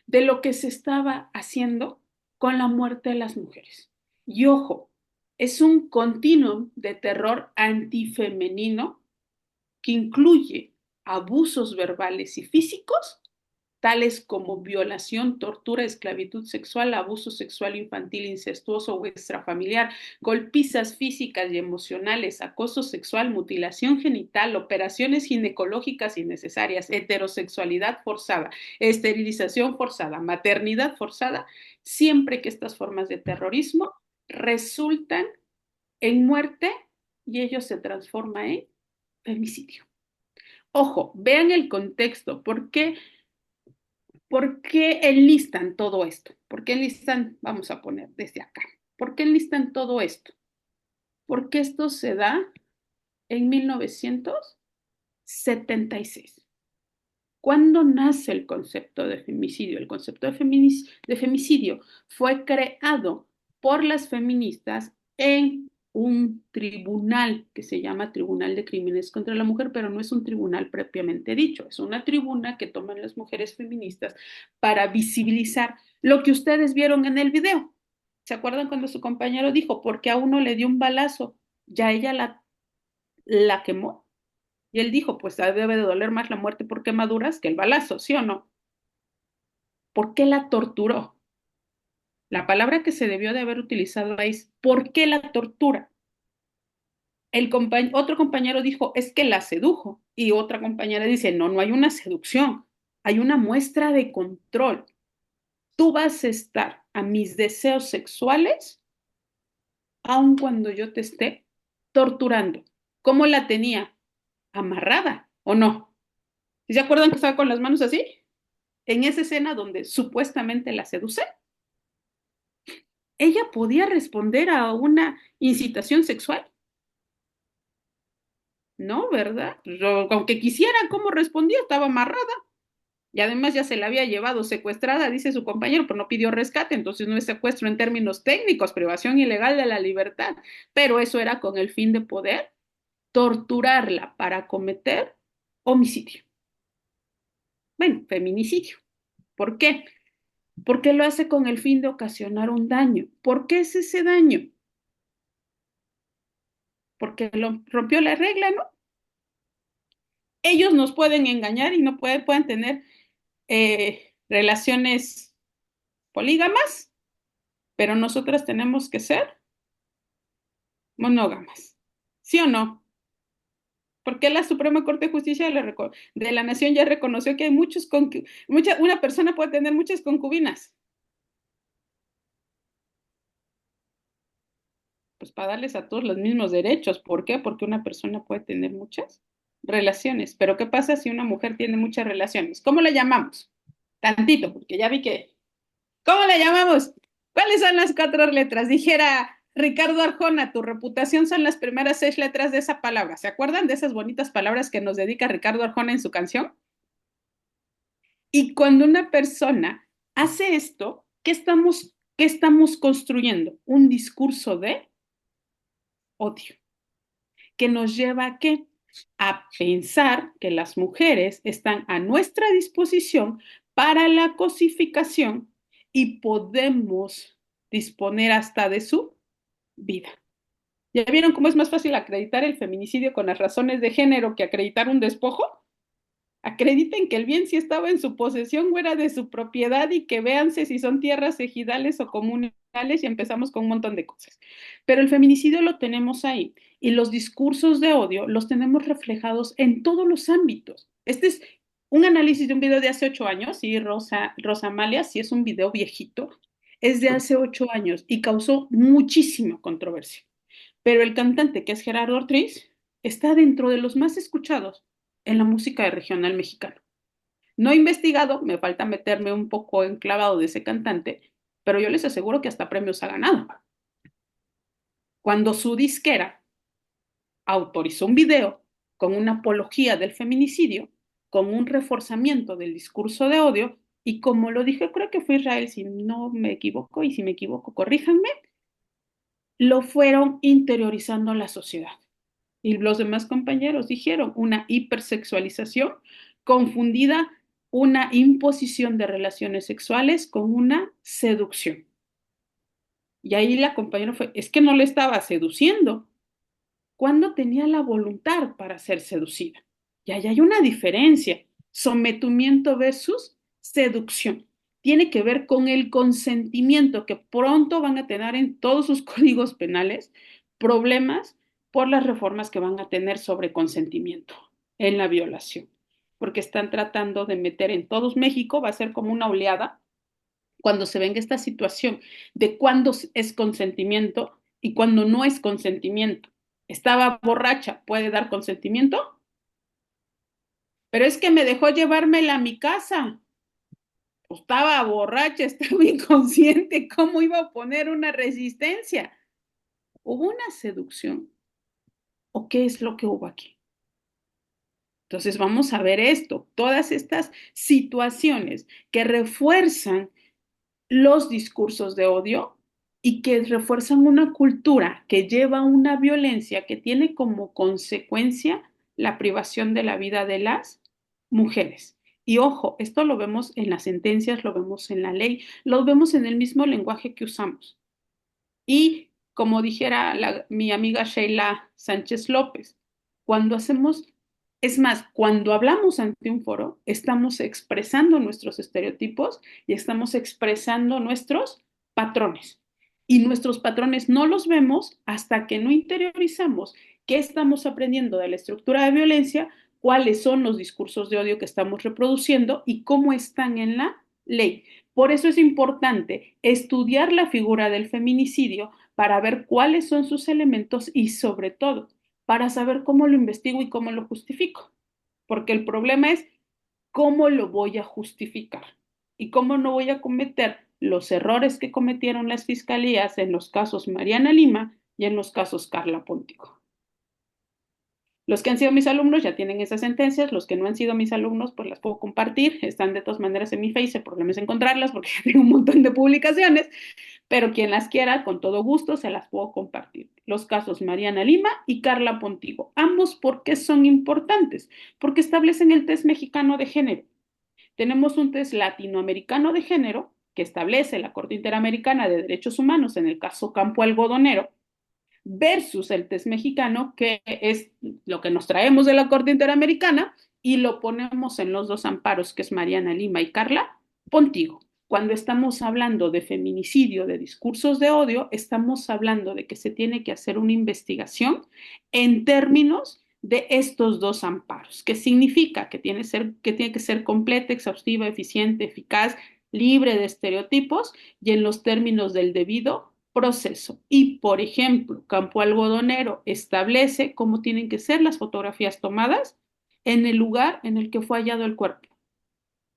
de lo que se estaba haciendo con la muerte de las mujeres. Y ojo, es un continuum de terror antifemenino que incluye abusos verbales y físicos, tales como violación, tortura, esclavitud sexual, abuso sexual infantil, incestuoso o extrafamiliar, golpizas físicas y emocionales, acoso sexual, mutilación genital, operaciones ginecológicas innecesarias, heterosexualidad forzada, esterilización forzada, maternidad forzada, siempre que estas formas de terrorismo resultan en muerte y ello se transforma en femicidio. Ojo, vean el contexto. ¿Por qué enlistan todo esto? ¿Por qué enlistan? Vamos a poner desde acá. ¿Por qué enlistan todo esto? Porque esto se da en 1976. ¿Cuándo nace el concepto de femicidio? El concepto de femicidio fue creado por las feministas en un tribunal que se llama Tribunal de Crímenes contra la Mujer, pero no es un tribunal propiamente dicho, es una tribuna que toman las mujeres feministas para visibilizar lo que ustedes vieron en el video. ¿Se acuerdan cuando su compañero dijo, porque a uno le dio un balazo, ya ella la quemó? Y él dijo, pues debe de doler más la muerte por quemaduras que el balazo, ¿sí o no? ¿Por qué la torturó? La palabra que se debió de haber utilizado es, ¿por qué la tortura? Otro compañero dijo, es que la sedujo. Y otra compañera dice, no, no hay una seducción, hay una muestra de control. Tú vas a estar a mis deseos sexuales aun cuando yo te esté torturando. ¿Cómo la tenía? ¿Amarrada o no? ¿Se acuerdan que estaba con las manos así? En esa escena donde supuestamente la seduce, ella podía responder a una incitación sexual. No, ¿verdad? Yo, aunque quisiera, ¿cómo respondía? Estaba amarrada. Y además ya se la había llevado secuestrada, dice su compañero, pero no pidió rescate, entonces no es secuestro en términos técnicos, privación ilegal de la libertad. Pero eso era con el fin de poder torturarla para cometer homicidio. Bueno, feminicidio. ¿Por qué? Porque lo hace con el fin de ocasionar un daño. ¿Por qué es ese daño? Porque rompió la regla, ¿no? Ellos nos pueden engañar y no pueden tener relaciones polígamas, pero nosotras tenemos que ser monógamas. ¿Sí o no? Porque la Suprema Corte de Justicia de la Nación ya reconoció que hay una persona puede tener muchas concubinas. Pues para darles a todos los mismos derechos. ¿Por qué? Porque una persona puede tener muchas relaciones. Pero ¿qué pasa si una mujer tiene muchas relaciones? ¿Cómo la llamamos? Tantito, porque ya vi que... ¿Cómo la llamamos? ¿Cuáles son las 4 letras? Dijera Ricardo Arjona, tu reputación son las primeras 6 letras de esa palabra. ¿Se acuerdan de esas bonitas palabras que nos dedica Ricardo Arjona en su canción? Y cuando una persona hace esto, ¿qué estamos construyendo? Un discurso de odio, que nos lleva a ¿qué? A pensar que las mujeres están a nuestra disposición para la cosificación y podemos disponer hasta de su vida. ¿Ya vieron cómo es más fácil acreditar el feminicidio con las razones de género que acreditar un despojo? Acrediten que el bien sí estaba en su posesión o era de su propiedad y que véanse si son tierras ejidales o comunales y empezamos con un montón de cosas. Pero el feminicidio lo tenemos ahí y los discursos de odio los tenemos reflejados en todos los ámbitos. Este es un análisis de un video de hace 8 años, y Rosa Amalia, sí es un video viejito, es de hace 8 años y causó muchísima controversia. Pero el cantante, que es Gerardo Ortiz, está dentro de los más escuchados en la música regional mexicana. No he investigado, me falta meterme un poco enclavado de ese cantante, pero yo les aseguro que hasta premios ha ganado. Cuando su disquera autorizó un video con una apología del feminicidio, con un reforzamiento del discurso de odio, y como lo dije, creo que fue Israel, si no me equivoco, y si me equivoco, corríjanme, lo fueron interiorizando a la sociedad. Y los demás compañeros dijeron una hipersexualización confundida, una imposición de relaciones sexuales con una seducción. Y ahí la compañera fue, es que no le estaba seduciendo, cuando tenía la voluntad para ser seducida. Y ahí hay una diferencia, sometimiento versus seducción. Tiene que ver con el consentimiento que pronto van a tener en todos sus códigos penales problemas por las reformas que van a tener sobre consentimiento en la violación, porque están tratando de meter en todos México, va a ser como una oleada cuando se venga esta situación de cuándo es consentimiento y cuándo no es consentimiento. Estaba borracha, ¿puede dar consentimiento? Pero es que me dejó llevármela a mi casa. Pues estaba borracha, estaba inconsciente, ¿cómo iba a poner una resistencia? ¿Hubo una seducción? ¿O qué es lo que hubo aquí? Entonces vamos a ver esto, todas estas situaciones que refuerzan los discursos de odio y que refuerzan una cultura que lleva a una violencia que tiene como consecuencia la privación de la vida de las mujeres. Y ojo, esto lo vemos en las sentencias, lo vemos en la ley, lo vemos en el mismo lenguaje que usamos. Y como dijera mi amiga Sheila Sánchez López, cuando hacemos, es más, cuando hablamos ante un foro, estamos expresando nuestros estereotipos y estamos expresando nuestros patrones. Y nuestros patrones no los vemos hasta que no interiorizamos qué estamos aprendiendo de la estructura de violencia, cuáles son los discursos de odio que estamos reproduciendo y cómo están en la ley. Por eso es importante estudiar la figura del feminicidio para ver cuáles son sus elementos y sobre todo para saber cómo lo investigo y cómo lo justifico. Porque el problema es cómo lo voy a justificar y cómo no voy a cometer los errores que cometieron las fiscalías en los casos Mariana Lima y en los casos Carla Pontigo. Los que han sido mis alumnos ya tienen esas sentencias, los que no han sido mis alumnos, pues las puedo compartir, están de todas maneras en mi Face, el problema es encontrarlas porque tengo un montón de publicaciones, pero quien las quiera, con todo gusto, se las puedo compartir. Los casos Mariana Lima y Carla Pontigo, ambos, ¿por qué son importantes? Porque establecen el test mexicano de género. Tenemos un test latinoamericano de género que establece la Corte Interamericana de Derechos Humanos en el caso Campo Algodonero, versus el test mexicano, que es lo que nos traemos de la Corte Interamericana y lo ponemos en los dos amparos, que es Mariana Lima y Carla Pontigo. Cuando estamos hablando de feminicidio, de discursos de odio, estamos hablando de que se tiene que hacer una investigación en términos de estos dos amparos, que significa que tiene que ser completa, exhaustiva, eficiente, eficaz, libre de estereotipos y en los términos del debido proceso. Y, por ejemplo, Campo Algodonero establece cómo tienen que ser las fotografías tomadas en el lugar en el que fue hallado el cuerpo.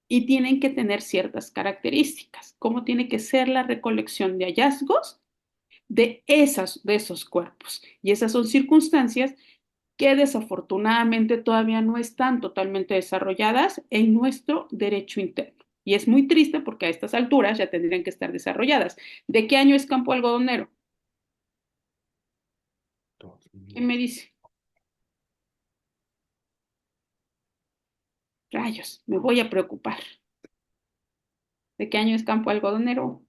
Y tienen que tener ciertas características, cómo tiene que ser la recolección de hallazgos de esos cuerpos. Y esas son circunstancias que desafortunadamente todavía no están totalmente desarrolladas en nuestro derecho interno. Y es muy triste porque a estas alturas ya tendrían que estar desarrolladas. ¿De qué año es Campo Algodonero? ¿Qué me dice? Rayos, me voy a preocupar. ¿De qué año es Campo Algodonero?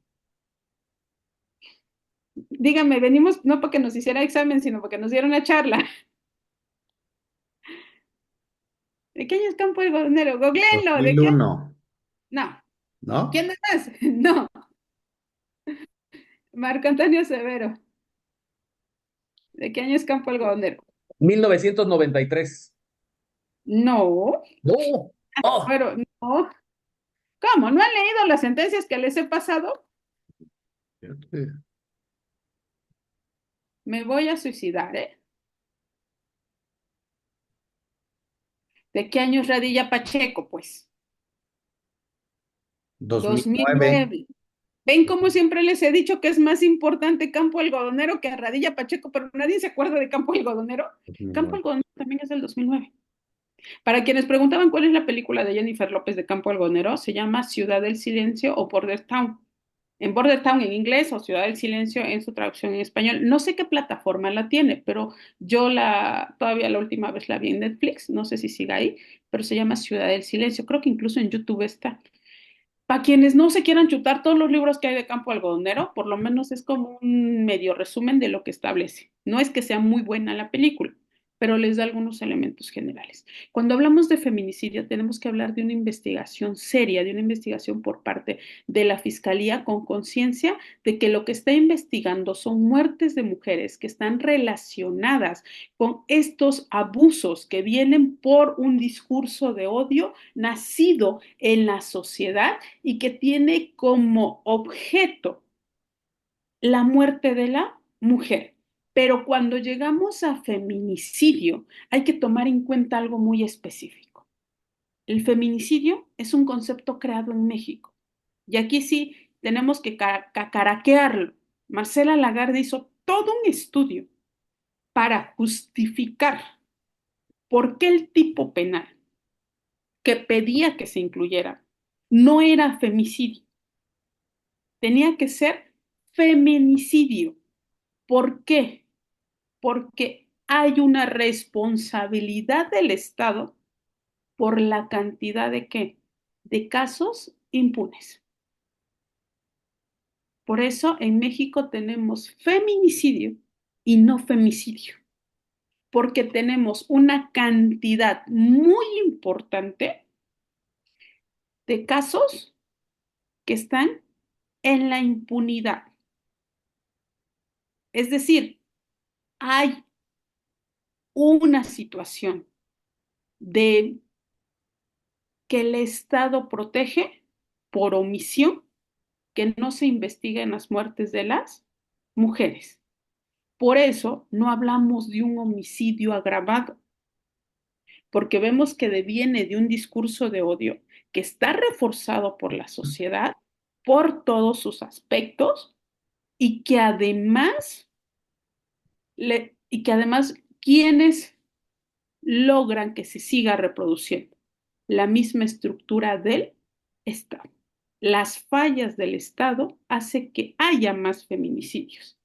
Dígame, venimos no para que nos hiciera examen, sino para que nos diera una charla. ¿De qué año es Campo Algodonero? Googleenlo. ¿De qué año? 2001, No. ¿no? ¿Quién más? No. Marco Antonio Severo. ¿De qué año es Campo Algodonero? 1993. No. No. Oh. Pero no. ¿Cómo? ¿No han leído las sentencias que les he pasado? Me voy a suicidar, ¿eh? ¿De qué año es Radilla Pacheco, pues? 2009. ¿Ven cómo siempre les he dicho que es más importante Campo Algodonero que Radilla Pacheco, pero nadie se acuerda de Campo Algodonero? Campo Algodonero también es del 2009. Para quienes preguntaban cuál es la película de Jennifer López de Campo Algodonero, se llama Ciudad del Silencio o Border Town. En Border Town en inglés o Ciudad del Silencio en su traducción en español. No sé qué plataforma la tiene, pero yo todavía la última vez la vi en Netflix, no sé si sigue ahí, pero se llama Ciudad del Silencio. Creo que incluso en YouTube está. Para quienes no se quieran chutar todos los libros que hay de Campo Algodonero, por lo menos es como un medio resumen de lo que establece. No es que sea muy buena la película, pero les da algunos elementos generales. Cuando hablamos de feminicidio, tenemos que hablar de una investigación seria, de una investigación por parte de la Fiscalía con conciencia de que lo que está investigando son muertes de mujeres que están relacionadas con estos abusos que vienen por un discurso de odio nacido en la sociedad y que tiene como objeto la muerte de la mujer. Pero cuando llegamos a feminicidio, hay que tomar en cuenta algo muy específico. El feminicidio es un concepto creado en México. Y aquí sí tenemos que caraquearlo. Marcela Lagarde hizo todo un estudio para justificar por qué el tipo penal que pedía que se incluyera no era femicidio, tenía que ser feminicidio. ¿Por qué? Porque hay una responsabilidad del Estado por la cantidad de ¿qué? De casos impunes. Por eso en México tenemos feminicidio y no femicidio, porque tenemos una cantidad muy importante de casos que están en la impunidad. Es decir, hay una situación de que el Estado protege por omisión que no se investiguen las muertes de las mujeres. Por eso no hablamos de un homicidio agravado, porque vemos que deviene de un discurso de odio que está reforzado por la sociedad, por todos sus aspectos, y que además, quienes logran que se siga reproduciendo la misma estructura del Estado. Las fallas del Estado hacen que haya más feminicidios.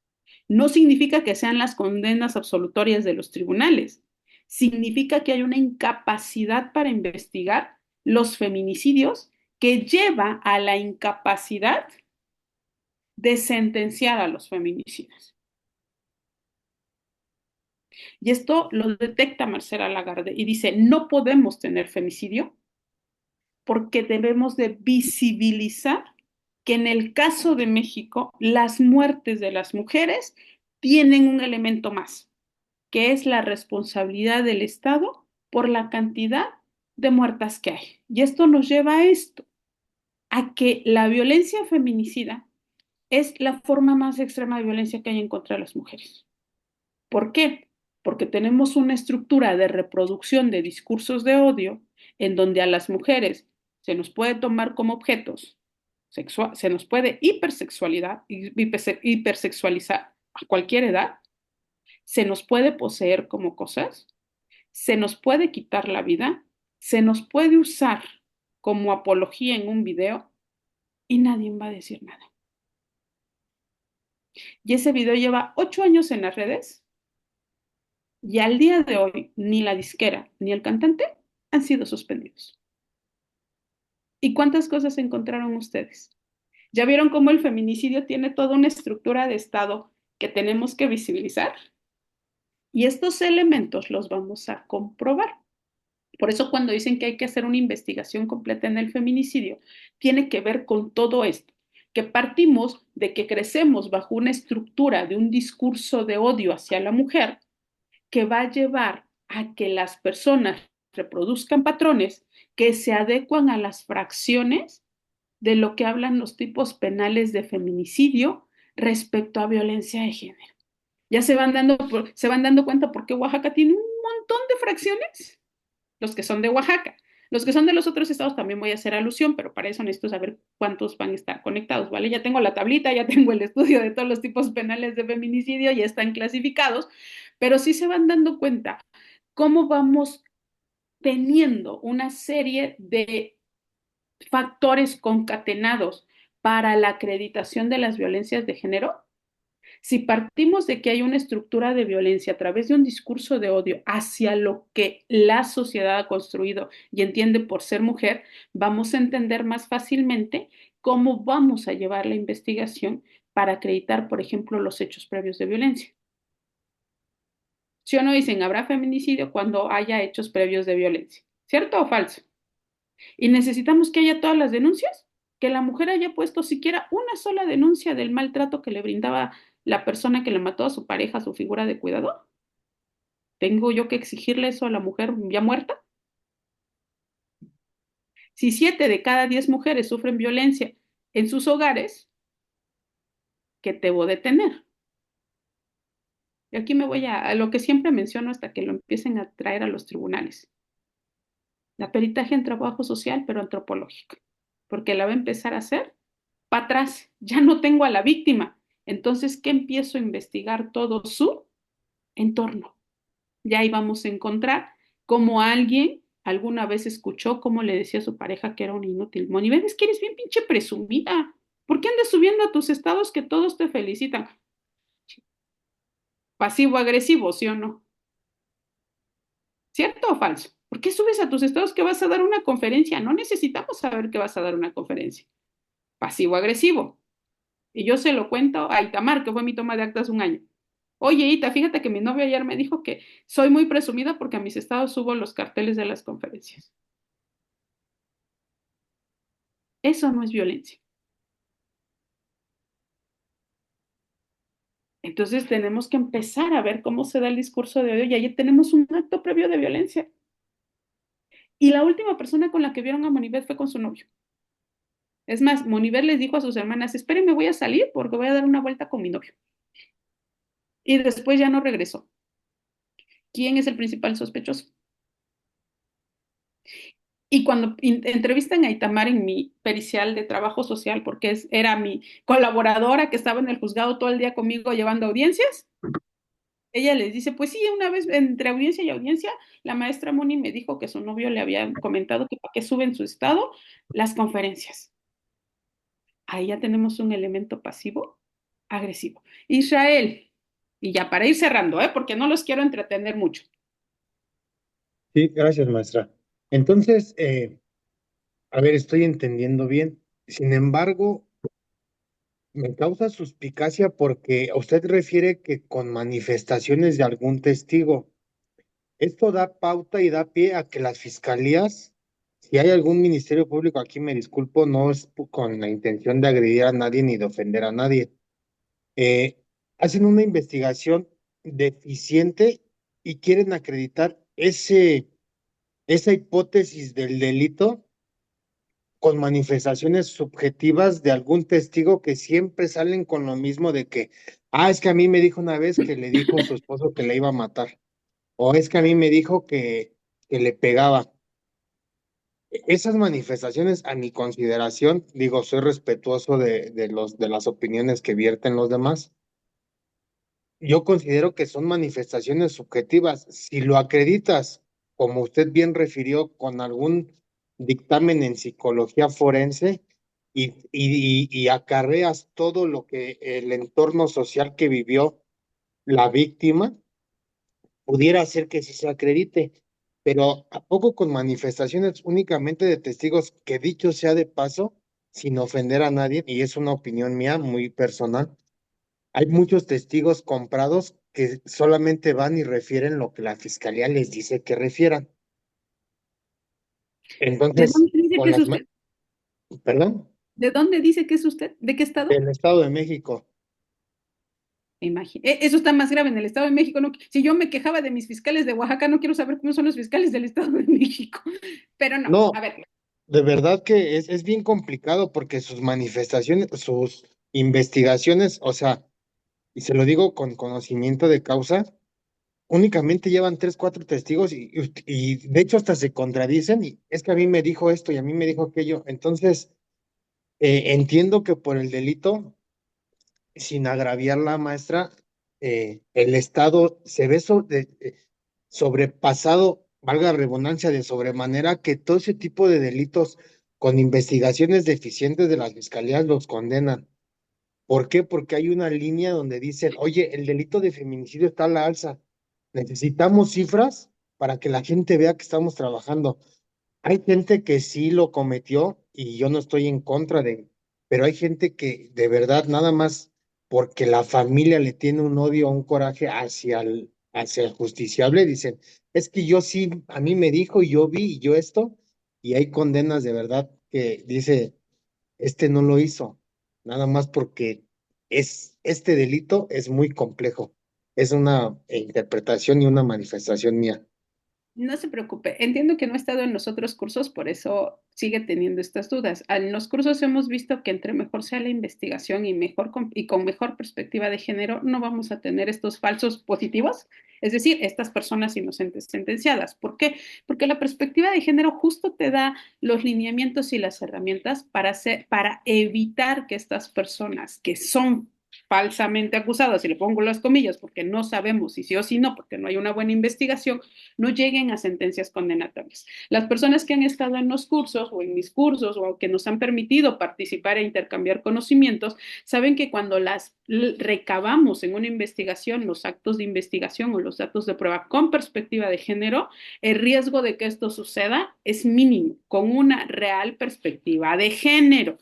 No significa que sean las condenas absolutorias de los tribunales, significa que hay una incapacidad para investigar los feminicidios que lleva a la incapacidad de sentenciar a los feminicidios. Y esto lo detecta Marcela Lagarde y dice, no podemos tener femicidio porque debemos de visibilizar que en el caso de México las muertes de las mujeres tienen un elemento más, que es la responsabilidad del Estado por la cantidad de muertas que hay. Y esto nos lleva a que la violencia feminicida es la forma más extrema de violencia que hay en contra de las mujeres. ¿Por qué? Porque tenemos una estructura de reproducción de discursos de odio en donde a las mujeres se nos puede tomar como objetos sexuales, se nos puede hipersexualizar a cualquier edad, se nos puede poseer como cosas, se nos puede quitar la vida, se nos puede usar como apología en un video y nadie va a decir nada. Y ese video lleva 8 años en las redes y al día de hoy ni la disquera ni el cantante han sido suspendidos. ¿Y cuántas cosas encontraron ustedes? ¿Ya vieron cómo el feminicidio tiene toda una estructura de Estado que tenemos que visibilizar? Y estos elementos los vamos a comprobar. Por eso cuando dicen que hay que hacer una investigación completa en el feminicidio, tiene que ver con todo esto, que partimos de que crecemos bajo una estructura de un discurso de odio hacia la mujer que va a llevar a que las personas reproduzcan patrones que se adecuan a las fracciones de lo que hablan los tipos penales de feminicidio respecto a violencia de género. Ya se van dando cuenta por qué Oaxaca tiene un montón de fracciones, los que son de Oaxaca. Los que son de los otros estados también voy a hacer alusión, pero para eso necesito saber cuántos van a estar conectados, ¿vale? Ya tengo la tablita, ya tengo el estudio de todos los tipos penales de feminicidio, ya están clasificados, pero sí se van dando cuenta cómo vamos teniendo una serie de factores concatenados para la acreditación de las violencias de género, si partimos de que hay una estructura de violencia a través de un discurso de odio hacia lo que la sociedad ha construido y entiende por ser mujer, vamos a entender más fácilmente cómo vamos a llevar la investigación para acreditar, por ejemplo, los hechos previos de violencia. ¿Sí o no dicen, habrá feminicidio cuando haya hechos previos de violencia? ¿Cierto o falso? Y necesitamos que haya todas las denuncias, que la mujer haya puesto siquiera una sola denuncia del maltrato que le brindaba la persona que le mató a su pareja, a su figura de cuidador. ¿Tengo yo que exigirle eso a la mujer ya muerta? Si 7 de cada 10 mujeres sufren violencia en sus hogares, ¿qué debo de tener? Y aquí me voy a lo que siempre menciono hasta que lo empiecen a traer a los tribunales. La peritaje en trabajo social, pero antropológico, porque la va a empezar a hacer para atrás, ya no tengo a la víctima. Entonces, ¿qué empiezo a investigar todo su entorno? Ya ahí vamos a encontrar cómo alguien alguna vez escuchó cómo le decía a su pareja que era un inútil. Moni, ves que eres bien pinche presumida. ¿Por qué andas subiendo a tus estados que todos te felicitan? Pasivo-agresivo, ¿sí o no? ¿Cierto o falso? ¿Por qué subes a tus estados que vas a dar una conferencia? No necesitamos saber que vas a dar una conferencia. Pasivo-agresivo. Y yo se lo cuento a Itamar, que fue mi toma de actas un año. Oye, Ita, fíjate que mi novio ayer me dijo que soy muy presumida porque a mis estados subo los carteles de las conferencias. Eso no es violencia. Entonces tenemos que empezar a ver cómo se da el discurso de odio y ahí tenemos un acto previo de violencia. Y la última persona con la que vieron a Monibet fue con su novio. Es más, Monibet les dijo a sus hermanas, espérenme, voy a salir porque voy a dar una vuelta con mi novio. Y después ya no regresó. ¿Quién es el principal sospechoso? Y cuando entrevistan a Itamar en mi pericial de trabajo social, porque era mi colaboradora que estaba en el juzgado todo el día conmigo llevando audiencias, ella les dice, pues sí, una vez entre audiencia y audiencia, la maestra Moni me dijo que su novio le había comentado que para qué sube en su estado las conferencias. Ahí ya tenemos un elemento pasivo agresivo. Israel, y ya para ir cerrando, porque no los quiero entretener mucho. Sí, gracias, maestra. Entonces, a ver, estoy entendiendo bien. Sin embargo, me causa suspicacia porque usted refiere que con manifestaciones de algún testigo, esto da pauta y da pie a que las fiscalías, si hay algún ministerio público aquí, me disculpo, no es con la intención de agredir a nadie ni de ofender a nadie, eh, hacen una investigación deficiente y quieren acreditar esa hipótesis del delito con manifestaciones subjetivas de algún testigo que siempre salen con lo mismo de que, es que a mí me dijo una vez que le dijo a su esposo que le iba a matar, o es que a mí me dijo que le pegaba. Esas manifestaciones, a mi consideración, digo, soy respetuoso de las opiniones que vierten los demás. Yo considero que son manifestaciones subjetivas. Si lo acreditas, como usted bien refirió, con algún dictamen en psicología forense y acarreas todo lo que el entorno social que vivió la víctima, pudiera ser que sí se acredite, pero ¿a poco con manifestaciones únicamente de testigos que dicho sea de paso, sin ofender a nadie, y es una opinión mía muy personal? Hay muchos testigos comprados que solamente van y refieren lo que la fiscalía les dice que refieran. ¿De Entonces, dónde dice que es usted? ¿Perdón? ¿De dónde dice que es usted? ¿De qué estado? Del Estado de México. Eso está más grave en el Estado de México. No, si yo me quejaba de mis fiscales de Oaxaca, no quiero saber cómo son los fiscales del Estado de México. Pero no, No, a ver. de verdad que es bien complicado porque sus manifestaciones, sus investigaciones, o sea, y se lo digo con conocimiento de causa, únicamente llevan 3, 4 testigos y de hecho hasta se contradicen y es que a mí me dijo esto y a mí me dijo aquello. Entonces, entiendo que por el delito, sin agraviar la maestra, el Estado se ve sobrepasado valga la redundancia, de sobremanera que todo ese tipo de delitos con investigaciones deficientes de las fiscalías los condenan. ¿Por qué? Porque hay una línea donde dicen, oye, el delito de feminicidio está a la alza. Necesitamos cifras para que la gente vea que estamos trabajando. Hay gente que sí lo cometió y yo no estoy en contra de, pero hay gente que de verdad nada más porque la familia le tiene un odio, un coraje hacia el justiciable, dicen, es que yo sí, a mí me dijo y yo vi y yo esto, y hay condenas de verdad que dice, este no lo hizo, nada más porque este delito es muy complejo. Es una interpretación y una manifestación mía. No se preocupe, entiendo que no ha estado en los otros cursos, por eso sigue teniendo estas dudas. En los cursos hemos visto que entre mejor sea la investigación y y con mejor perspectiva de género, no vamos a tener estos falsos positivos, es decir, estas personas inocentes sentenciadas. ¿Por qué? Porque la perspectiva de género justo te da los lineamientos y las herramientas para evitar que estas personas que son falsamente acusadas, y le pongo las comillas porque no sabemos si sí o si no, porque no hay una buena investigación, no lleguen a sentencias condenatorias. Las personas que han estado en los cursos o en mis cursos o que nos han permitido participar e intercambiar conocimientos, saben que cuando las recabamos en una investigación, los actos de investigación o los datos de prueba con perspectiva de género, el riesgo de que esto suceda es mínimo, con una real perspectiva de género.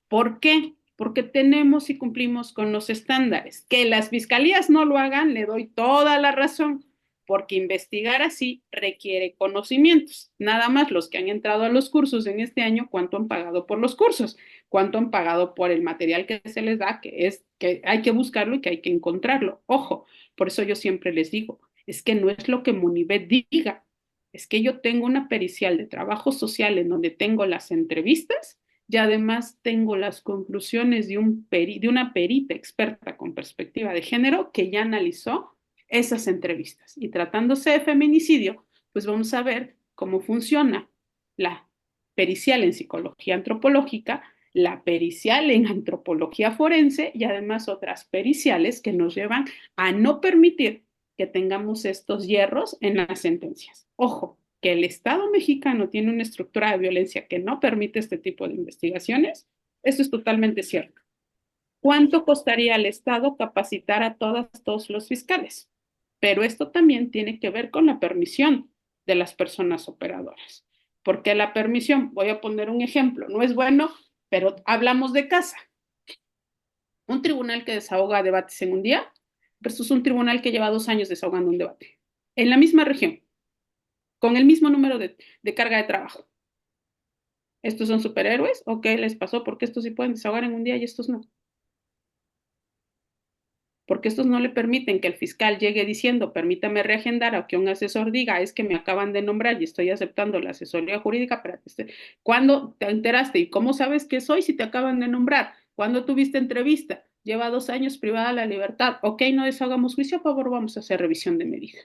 ¿Por qué? Porque tenemos y cumplimos con los estándares. Que las fiscalías no lo hagan, le doy toda la razón, porque investigar así requiere conocimientos. Nada más los que han entrado a los cursos en este año, ¿cuánto han pagado por los cursos? ¿Cuánto han pagado por el material que se les da? Que es que hay que buscarlo y que hay que encontrarlo. Ojo, por eso yo siempre les digo, es que no es lo que Monivet diga, es que yo tengo una pericial de trabajo social en donde tengo las entrevistas y además tengo las conclusiones de una perita experta con perspectiva de género que ya analizó esas entrevistas. Y tratándose de feminicidio, pues vamos a ver cómo funciona la pericial en psicología antropológica, la pericial en antropología forense y además otras periciales que nos llevan a no permitir que tengamos estos hierros en las sentencias. Ojo, que el Estado mexicano tiene una estructura de violencia que no permite este tipo de investigaciones, eso es totalmente cierto. ¿Cuánto costaría al Estado capacitar a todos los fiscales? Pero esto también tiene que ver con la permisión de las personas operadoras. Porque la permisión, voy a poner un ejemplo, no es bueno, pero hablamos de casa. Un tribunal que desahoga debates en un día versus un tribunal que lleva 2 años desahogando un debate. En la misma región, con el mismo número de carga de trabajo. ¿Estos son superhéroes? ¿O qué les pasó? Porque estos sí pueden desahogar en un día y estos no. Porque estos no le permiten que el fiscal llegue diciendo, permítame reagendar, o que un asesor diga, es que me acaban de nombrar y estoy aceptando la asesoría jurídica. ¿Cuándo te enteraste? ¿Y cómo sabes que soy si te acaban de nombrar? ¿Cuándo tuviste entrevista? Lleva 2 años privada de la libertad. Ok, no deshagamos juicio, por favor, vamos a hacer revisión de medida.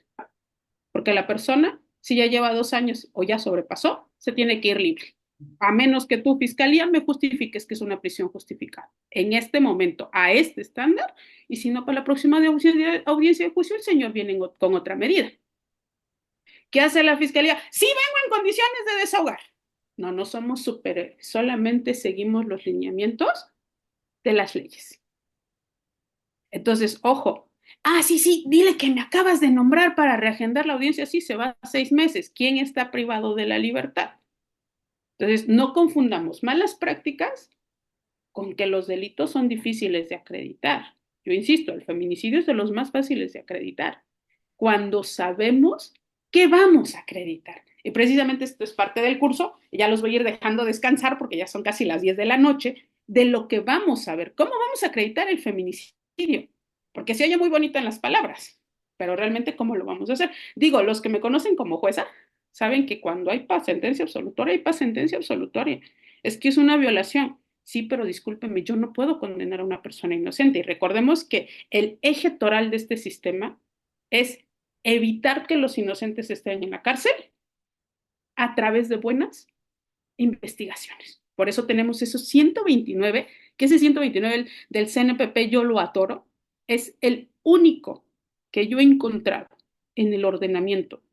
Porque la persona, si ya lleva 2 años o ya sobrepasó, se tiene que ir libre. A menos que tu fiscalía me justifiques que es una prisión justificada. En este momento, a este estándar, y si no, para la próxima audiencia de juicio, el señor viene con otra medida. ¿Qué hace la fiscalía? Sí, vengo en condiciones de desahogar. No, no somos superhéroes, solamente seguimos los lineamientos de las leyes. Entonces, ojo. Ah, sí, dile que me acabas de nombrar para reagendar la audiencia. Sí, se va a 6 meses. ¿Quién está privado de la libertad? Entonces, no confundamos malas prácticas con que los delitos son difíciles de acreditar. Yo insisto, el feminicidio es de los más fáciles de acreditar. Cuando sabemos qué vamos a acreditar. Y precisamente esto es parte del curso, y ya los voy a ir dejando descansar porque ya son casi las 10 de la noche, de lo que vamos a ver. ¿Cómo vamos a acreditar el feminicidio? Porque se oye muy bonito en las palabras, pero realmente ¿cómo lo vamos a hacer? Digo, los que me conocen como jueza saben que cuando hay sentencia absolutoria, hay sentencia absolutoria. Es que es una violación. Sí, pero discúlpeme, yo no puedo condenar a una persona inocente. Y recordemos que el eje toral de este sistema es evitar que los inocentes estén en la cárcel a través de buenas investigaciones. Por eso tenemos esos 129, que ese 129 del CNPP yo lo adoro, es el único que yo he encontrado en el ordenamiento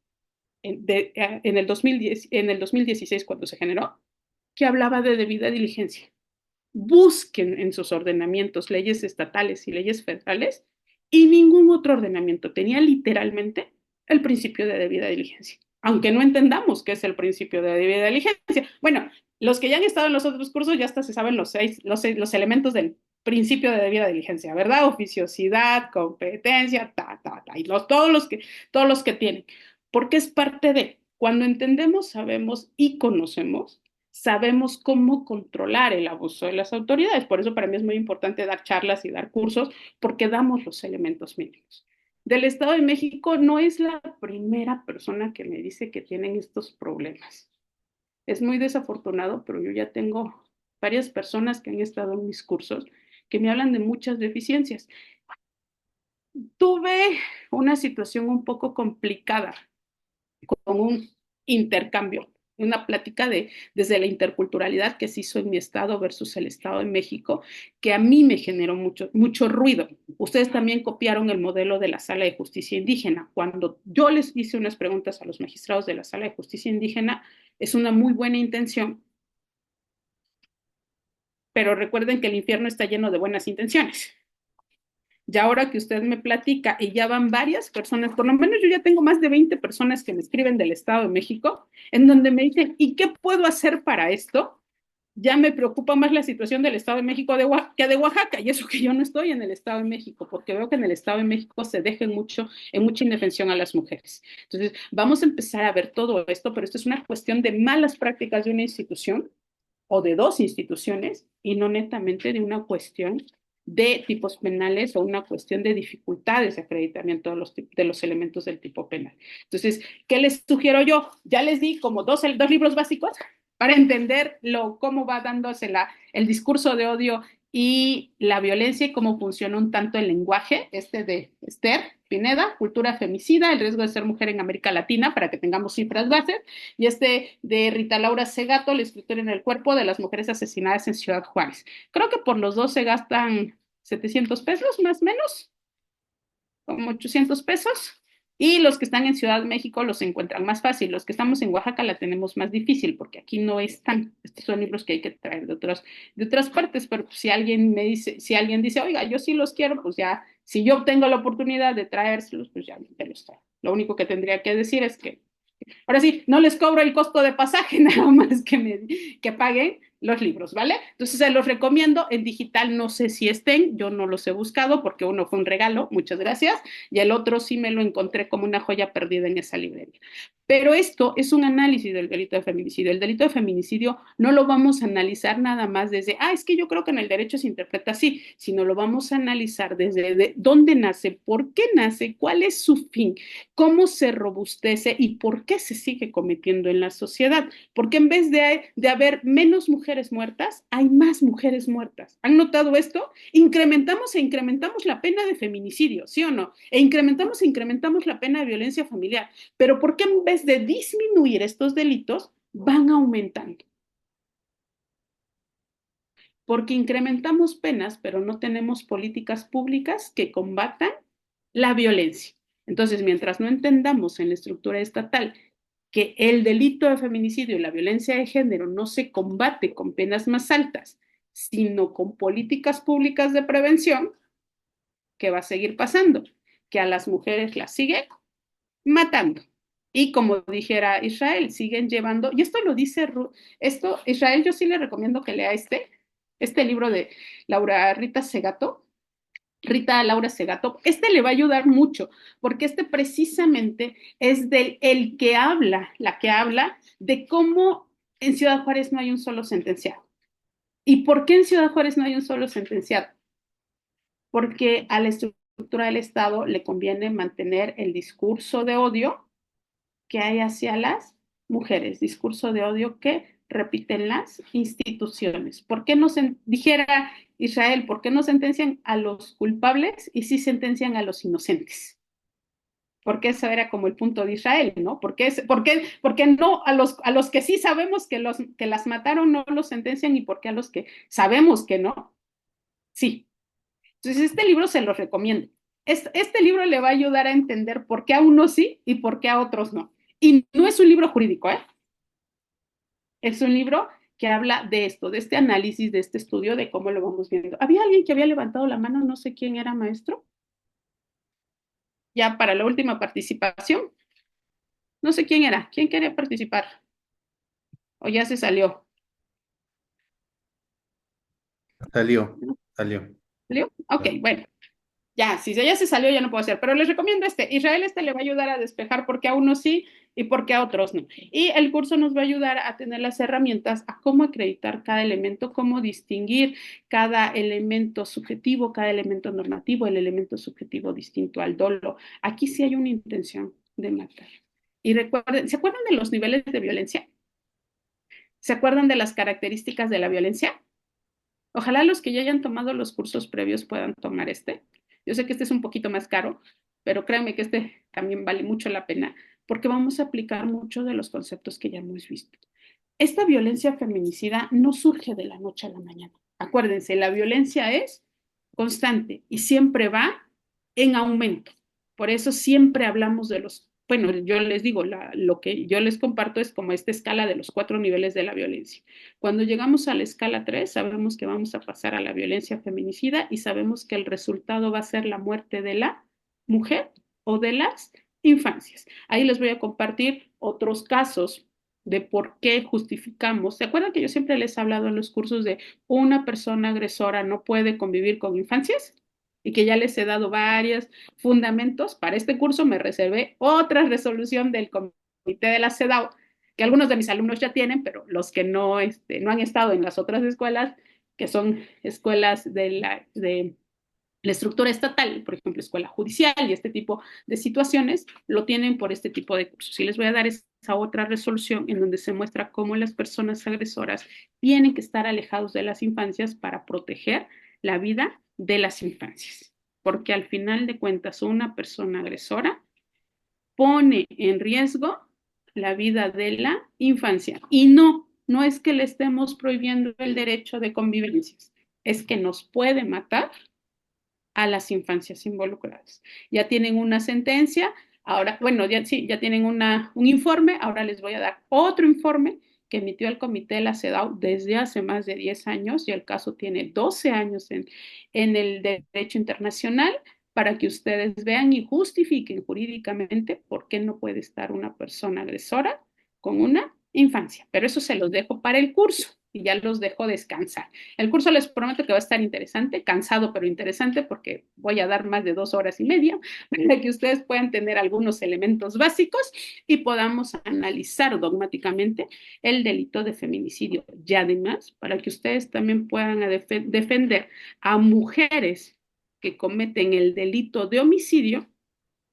en el 2010, en el 2016 cuando se generó, que hablaba de debida diligencia. Busquen en sus ordenamientos leyes estatales y leyes federales y ningún otro ordenamiento tenía literalmente el principio de debida diligencia. Aunque no entendamos qué es el principio de debida diligencia. Bueno, los que ya han estado en los otros cursos ya hasta se saben los elementos del principio de debida diligencia, ¿verdad? Oficiosidad, competencia, y todos los que tienen. Porque es parte de, cuando entendemos, sabemos y conocemos, sabemos cómo controlar el abuso de las autoridades. Por eso para mí es muy importante dar charlas y dar cursos, porque damos los elementos mínimos. Del Estado de México no es la primera persona que me dice que tienen estos problemas. Es muy desafortunado, pero yo ya tengo varias personas que han estado en mis cursos que me hablan de muchas deficiencias. Tuve una situación un poco complicada con un intercambio, una plática desde la interculturalidad que se hizo en mi estado versus el Estado de México, que a mí me generó mucho ruido. Ustedes también copiaron el modelo de la Sala de Justicia Indígena. Cuando yo les hice unas preguntas a los magistrados de la Sala de Justicia Indígena, es una muy buena intención, pero recuerden que el infierno está lleno de buenas intenciones. Y ahora que usted me platica y ya van varias personas, por lo menos yo ya tengo más de 20 personas que me escriben del Estado de México, en donde me dicen, ¿y qué puedo hacer para esto? Ya me preocupa más la situación del Estado de México que de Oaxaca, y eso que yo no estoy en el Estado de México, porque veo que en el Estado de México se deja en mucha indefensión a las mujeres. Entonces, vamos a empezar a ver todo esto, pero esto es una cuestión de malas prácticas de una institución o de dos instituciones y no netamente de una cuestión de tipos penales o una cuestión de dificultades de acreditamiento de los elementos del tipo penal. Entonces, ¿qué les sugiero yo? Ya les di como dos libros básicos para entender cómo va dándose el discurso de odio y la violencia y cómo funciona un tanto el lenguaje, de Esther Pineda, Cultura Femicida, el riesgo de ser mujer en América Latina, para que tengamos cifras bases, y de Rita Laura Segato, La escritura en el cuerpo de las mujeres asesinadas en Ciudad Juárez. Creo que por los dos se gastan 700 pesos, más o menos, como 800 pesos. Y los que están en Ciudad de México los encuentran más fácil. Los que estamos en Oaxaca la tenemos más difícil porque aquí no están. Estos son libros que hay que traer de otras partes, pero si alguien dice, oiga, yo sí los quiero, pues ya, si yo tengo la oportunidad de traérselos, pues ya los traigo. Lo único que tendría que decir es que, ahora sí, no les cobro el costo de pasaje, nada más que paguen los libros, ¿vale? Entonces se los recomiendo. En digital no sé si estén, yo no los he buscado porque uno fue un regalo, muchas gracias, y el otro sí me lo encontré como una joya perdida en esa librería. Pero esto es un análisis del delito de feminicidio. El delito de feminicidio no lo vamos a analizar nada más desde, es que yo creo que en el derecho se interpreta así, sino lo vamos a analizar desde dónde nace, por qué nace, cuál es su fin, cómo se robustece y por qué se sigue cometiendo en la sociedad. Porque en vez de haber menos mujeres muertas, hay más mujeres muertas. ¿Han notado esto? Incrementamos la pena de feminicidio, ¿sí o no? E incrementamos la pena de violencia familiar. Pero ¿por qué en vez de disminuir estos delitos, van aumentando? Porque incrementamos penas, pero no tenemos políticas públicas que combatan la violencia. Entonces, mientras no entendamos en la estructura estatal que el delito de feminicidio y la violencia de género no se combate con penas más altas, sino con políticas públicas de prevención, ¿qué va a seguir pasando? Que a las mujeres las siguen matando. Y como dijera Israel, siguen llevando, y esto lo dice Israel, yo sí le recomiendo que lea este libro de Rita Laura Segato, le va a ayudar mucho, porque precisamente es la que habla de cómo en Ciudad Juárez no hay un solo sentenciado. ¿Y por qué en Ciudad Juárez no hay un solo sentenciado? Porque a la estructura del Estado le conviene mantener el discurso de odio que hay hacia las mujeres, discurso de odio que repiten las instituciones. ¿Por qué no dijera Israel, por qué no sentencian a los culpables y sí sentencian a los inocentes? Porque ese era como el punto de Israel, ¿no? ¿Por qué no a los que sí sabemos que las mataron no los sentencian y por qué a los que sabemos que no? Sí. Entonces este libro se los recomiendo. Este libro le va a ayudar a entender por qué a unos sí y por qué a otros no. Y no es un libro jurídico, ¿eh? Es un libro que habla de esto, de este análisis, de este estudio, de cómo lo vamos viendo. ¿Había alguien que había levantado la mano? No sé quién era, maestro. Ya para la última participación. No sé quién era. ¿Quién quería participar? ¿O ya se salió? Salió, salió. ¿Salió? Ok, bueno. Ya, si ya se salió, ya no puedo hacer. Pero les recomiendo este. Israel este le va a ayudar a despejar por qué a unos sí y por qué a otros no. Y el curso nos va a ayudar a tener las herramientas a cómo acreditar cada elemento, cómo distinguir cada elemento subjetivo, cada elemento normativo, el elemento subjetivo distinto al dolo. Aquí sí hay una intención de matar. Y recuerden, ¿se acuerdan de los niveles de violencia? ¿Se acuerdan de las características de la violencia? Ojalá los que ya hayan tomado los cursos previos puedan tomar este. Yo sé que este es un poquito más caro, pero créanme que este también vale mucho la pena porque vamos a aplicar muchos de los conceptos que ya hemos visto. Esta violencia feminicida no surge de la noche a la mañana. Acuérdense, la violencia es constante y siempre va en aumento. Por eso siempre hablamos de los, bueno, yo les digo, lo que yo les comparto es como esta escala de los 4 niveles de la violencia. Cuando llegamos a la escala 3, sabemos que vamos a pasar a la violencia feminicida y sabemos que el resultado va a ser la muerte de la mujer o de las infancias. Ahí les voy a compartir otros casos de por qué justificamos. ¿Se acuerdan que yo siempre les he hablado en los cursos de una persona agresora no puede convivir con infancias? Y que ya les he dado varios fundamentos. Para este curso me reservé otra resolución del comité de la CEDAW, que algunos de mis alumnos ya tienen, pero los que no, no han estado en las otras escuelas, que son escuelas de la estructura estatal, por ejemplo, escuela judicial y este tipo de situaciones, lo tienen por este tipo de cursos. Y les voy a dar esa otra resolución en donde se muestra cómo las personas agresoras tienen que estar alejados de las infancias para proteger la vida de las infancias. Porque al final de cuentas, una persona agresora pone en riesgo la vida de la infancia. Y no es que le estemos prohibiendo el derecho de convivencias, es que nos puede matar a las infancias involucradas. Ya tienen una sentencia, ahora, bueno, ya, sí, ya tienen un informe, ahora les voy a dar otro informe que emitió el comité de la CEDAW desde hace más de 10 años y el caso tiene 12 años en el derecho internacional para que ustedes vean y justifiquen jurídicamente por qué no puede estar una persona agresora con una infancia. Pero eso se los dejo para el curso y ya los dejo descansar. El curso les prometo que va a estar interesante, cansado pero interesante porque voy a dar más de 2 horas y media para que ustedes puedan tener algunos elementos básicos y podamos analizar dogmáticamente el delito de feminicidio. Y además, para que ustedes también puedan defender a mujeres que cometen el delito de homicidio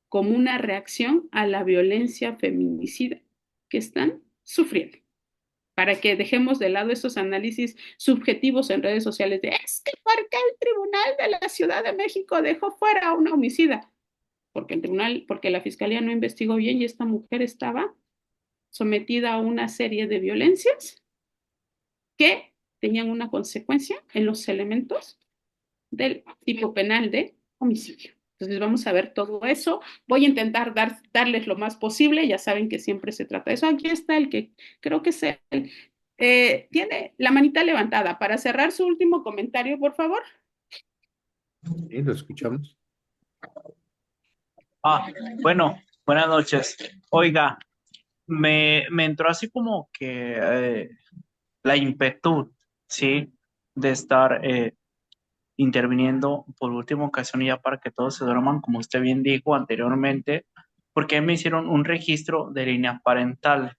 como una reacción a la violencia feminicida que están sufriendo para que dejemos de lado esos análisis subjetivos en redes sociales de es que ¿por qué el Tribunal de la Ciudad de México dejó fuera a una homicida? Porque el tribunal, porque la fiscalía no investigó bien y esta mujer estaba sometida a una serie de violencias que tenían una consecuencia en los elementos del tipo penal de homicidio. Entonces vamos a ver todo eso. Voy a intentar darles lo más posible. Ya saben que siempre se trata de eso. Aquí está el que creo que es el, tiene la manita levantada. Para cerrar su último comentario, por favor. Sí, lo escuchamos. Bueno, buenas noches. Oiga, me entró así como que la impetud, ¿sí? De estar interviniendo por última ocasión y ya para que todos se duerman, como usted bien dijo anteriormente, porque me hicieron un registro de línea parental.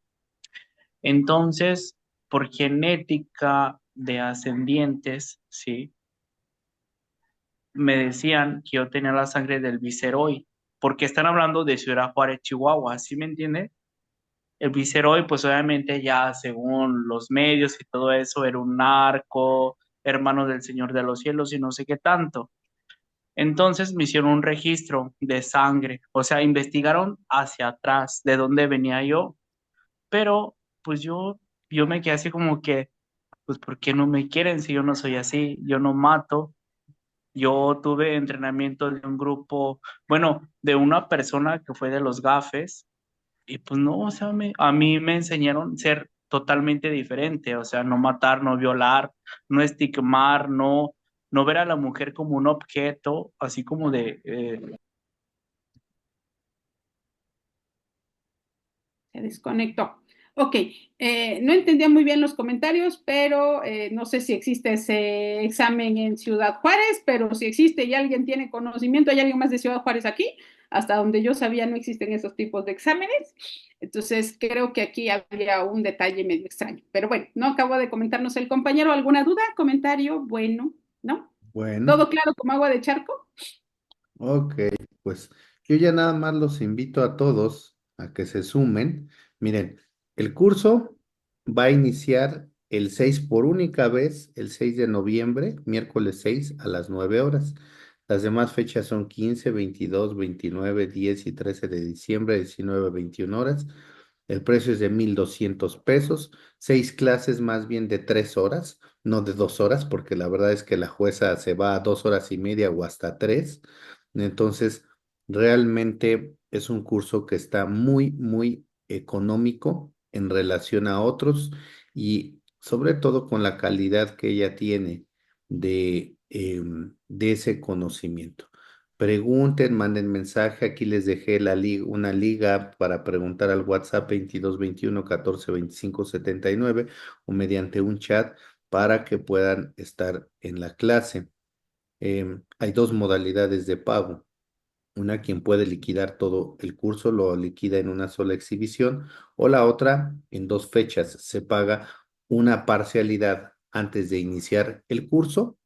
Entonces, por genética de ascendientes, ¿sí? Me decían que yo tenía la sangre del viceroy, porque están hablando de Ciudad Juárez, Chihuahua, ¿sí me entiende? El viceroy, pues obviamente ya según los medios y todo eso, era un narco, hermano del Señor de los Cielos y no sé qué tanto. Entonces me hicieron un registro de sangre, o sea, investigaron hacia atrás de dónde venía yo, pero pues yo me quedé así como que, pues ¿por qué no me quieren si yo no soy así? Yo no mato. Yo tuve entrenamiento de un grupo, bueno, de una persona que fue de los GAFES, Y pues no, o sea, a mí me enseñaron a ser totalmente diferente, o sea, no matar, no violar, no estigmar, no ver a la mujer como un objeto, así como de, Se desconectó. Ok, no entendía muy bien los comentarios, pero no sé si existe ese examen en Ciudad Juárez, pero si existe y alguien tiene conocimiento, ¿hay alguien más de Ciudad Juárez aquí? Hasta donde yo sabía no existen esos tipos de exámenes. Entonces creo que aquí había un detalle medio extraño. Pero bueno, no acabo de comentarnos el compañero. ¿Alguna duda? ¿Comentario? Bueno, ¿no? Bueno, ¿Todo claro como agua de charco? ok, pues yo ya nada más los invito a todos a que se sumen. Miren, el curso va a iniciar el 6 por única vez, el 6 de noviembre, miércoles 6 a las 9 horas. Las demás fechas son 15, 22, 29, 10 y 13 de diciembre, 19, 21 horas. El precio es de 1,200 pesos, 6 clases más bien de 3 horas, no de 2 horas, porque la verdad es que la jueza se va a 2 horas y media o hasta tres. Entonces, realmente es un curso que está muy, muy económico en relación a otros y sobre todo con la calidad que ella tiene de ese conocimiento. Pregunten, manden mensaje. Aquí les dejé una liga para preguntar al WhatsApp 22 21 14 25 79 o mediante un chat para que puedan estar en la clase. Hay dos modalidades de pago. Una, quien puede liquidar todo el curso, lo liquida en una sola exhibición, o la otra, en 2 fechas. Se paga una parcialidad antes de iniciar el curso,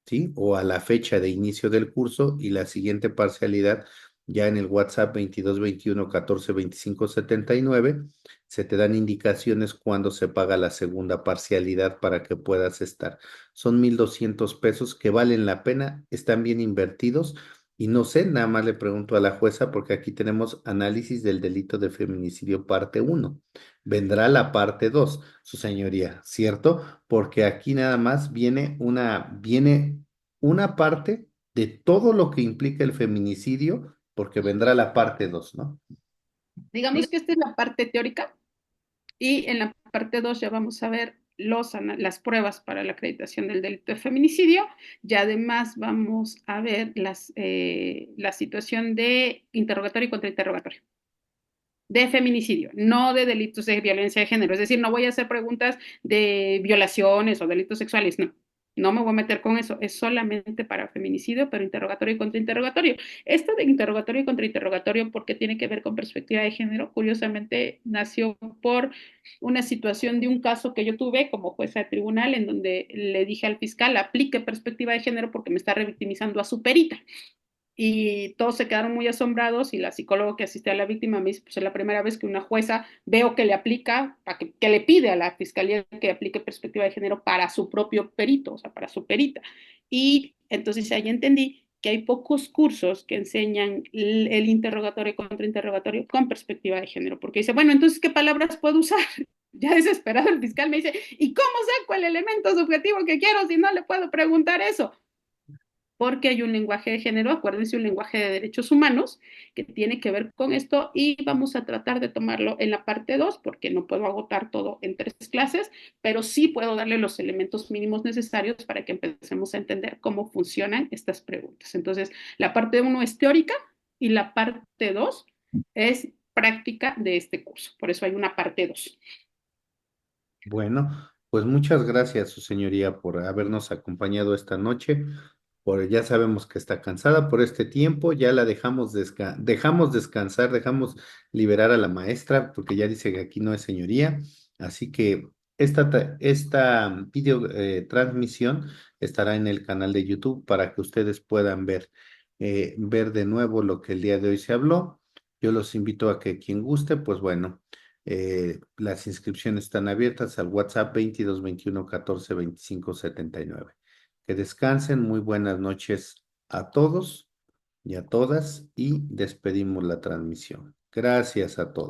¿sí? O a la fecha de inicio del curso y la siguiente parcialidad ya en el WhatsApp 22 21 14 25 79. Se te dan indicaciones cuando se paga la segunda parcialidad para que puedas estar. Son 1,200 pesos que valen la pena, están bien invertidos. Y no sé, nada más le pregunto a la jueza porque aquí tenemos análisis del delito de feminicidio parte uno. Vendrá la parte 2, su señoría, ¿cierto? Porque aquí nada más viene una parte de todo lo que implica el feminicidio, porque vendrá la parte 2, ¿no? Digamos que esta es la parte teórica. Y en la parte 2 ya vamos a ver las pruebas para la acreditación del delito de feminicidio. Y además vamos a ver la situación de interrogatorio y contrainterrogatorio. De feminicidio, no de delitos de violencia de género. Es decir, no voy a hacer preguntas de violaciones o delitos sexuales, no. No me voy a meter con eso, es solamente para feminicidio, pero interrogatorio y contrainterrogatorio. Esto de interrogatorio y contrainterrogatorio, porque tiene que ver con perspectiva de género, curiosamente nació por una situación de un caso que yo tuve como jueza de tribunal, en donde le dije al fiscal, aplique perspectiva de género porque me está revictimizando a su perita. Y todos se quedaron muy asombrados y la psicóloga que asistía a la víctima me dice, pues es la primera vez que una jueza veo que le aplica, que le pide a la fiscalía que aplique perspectiva de género para su propio perito, o sea, para su perita. Y entonces ahí entendí que hay pocos cursos que enseñan el interrogatorio y contrainterrogatorio con perspectiva de género, porque dice, bueno, entonces, ¿qué palabras puedo usar? Ya desesperado el fiscal me dice, ¿y cómo saco el elemento subjetivo que quiero si no le puedo preguntar eso? Porque hay un lenguaje de género, acuérdense, un lenguaje de derechos humanos que tiene que ver con esto y vamos a tratar de tomarlo en la parte 2 porque no puedo agotar todo en 3 clases, pero sí puedo darle los elementos mínimos necesarios para que empecemos a entender cómo funcionan estas preguntas. Entonces, la parte 1 es teórica y la parte 2 es práctica de este curso. Por eso hay una parte 2. Bueno, pues muchas gracias, su señoría, por habernos acompañado esta noche. Ya sabemos que está cansada por este tiempo, ya la dejamos descansar, dejamos liberar a la maestra, porque ya dice que aquí no es señoría. Así que esta video transmisión estará en el canal de YouTube para que ustedes puedan ver de nuevo lo que el día de hoy se habló. Yo los invito a que quien guste, pues bueno, las inscripciones están abiertas al WhatsApp 22 21 14 25 79. Que descansen, muy buenas noches a todos y a todas y despedimos la transmisión. Gracias a todos.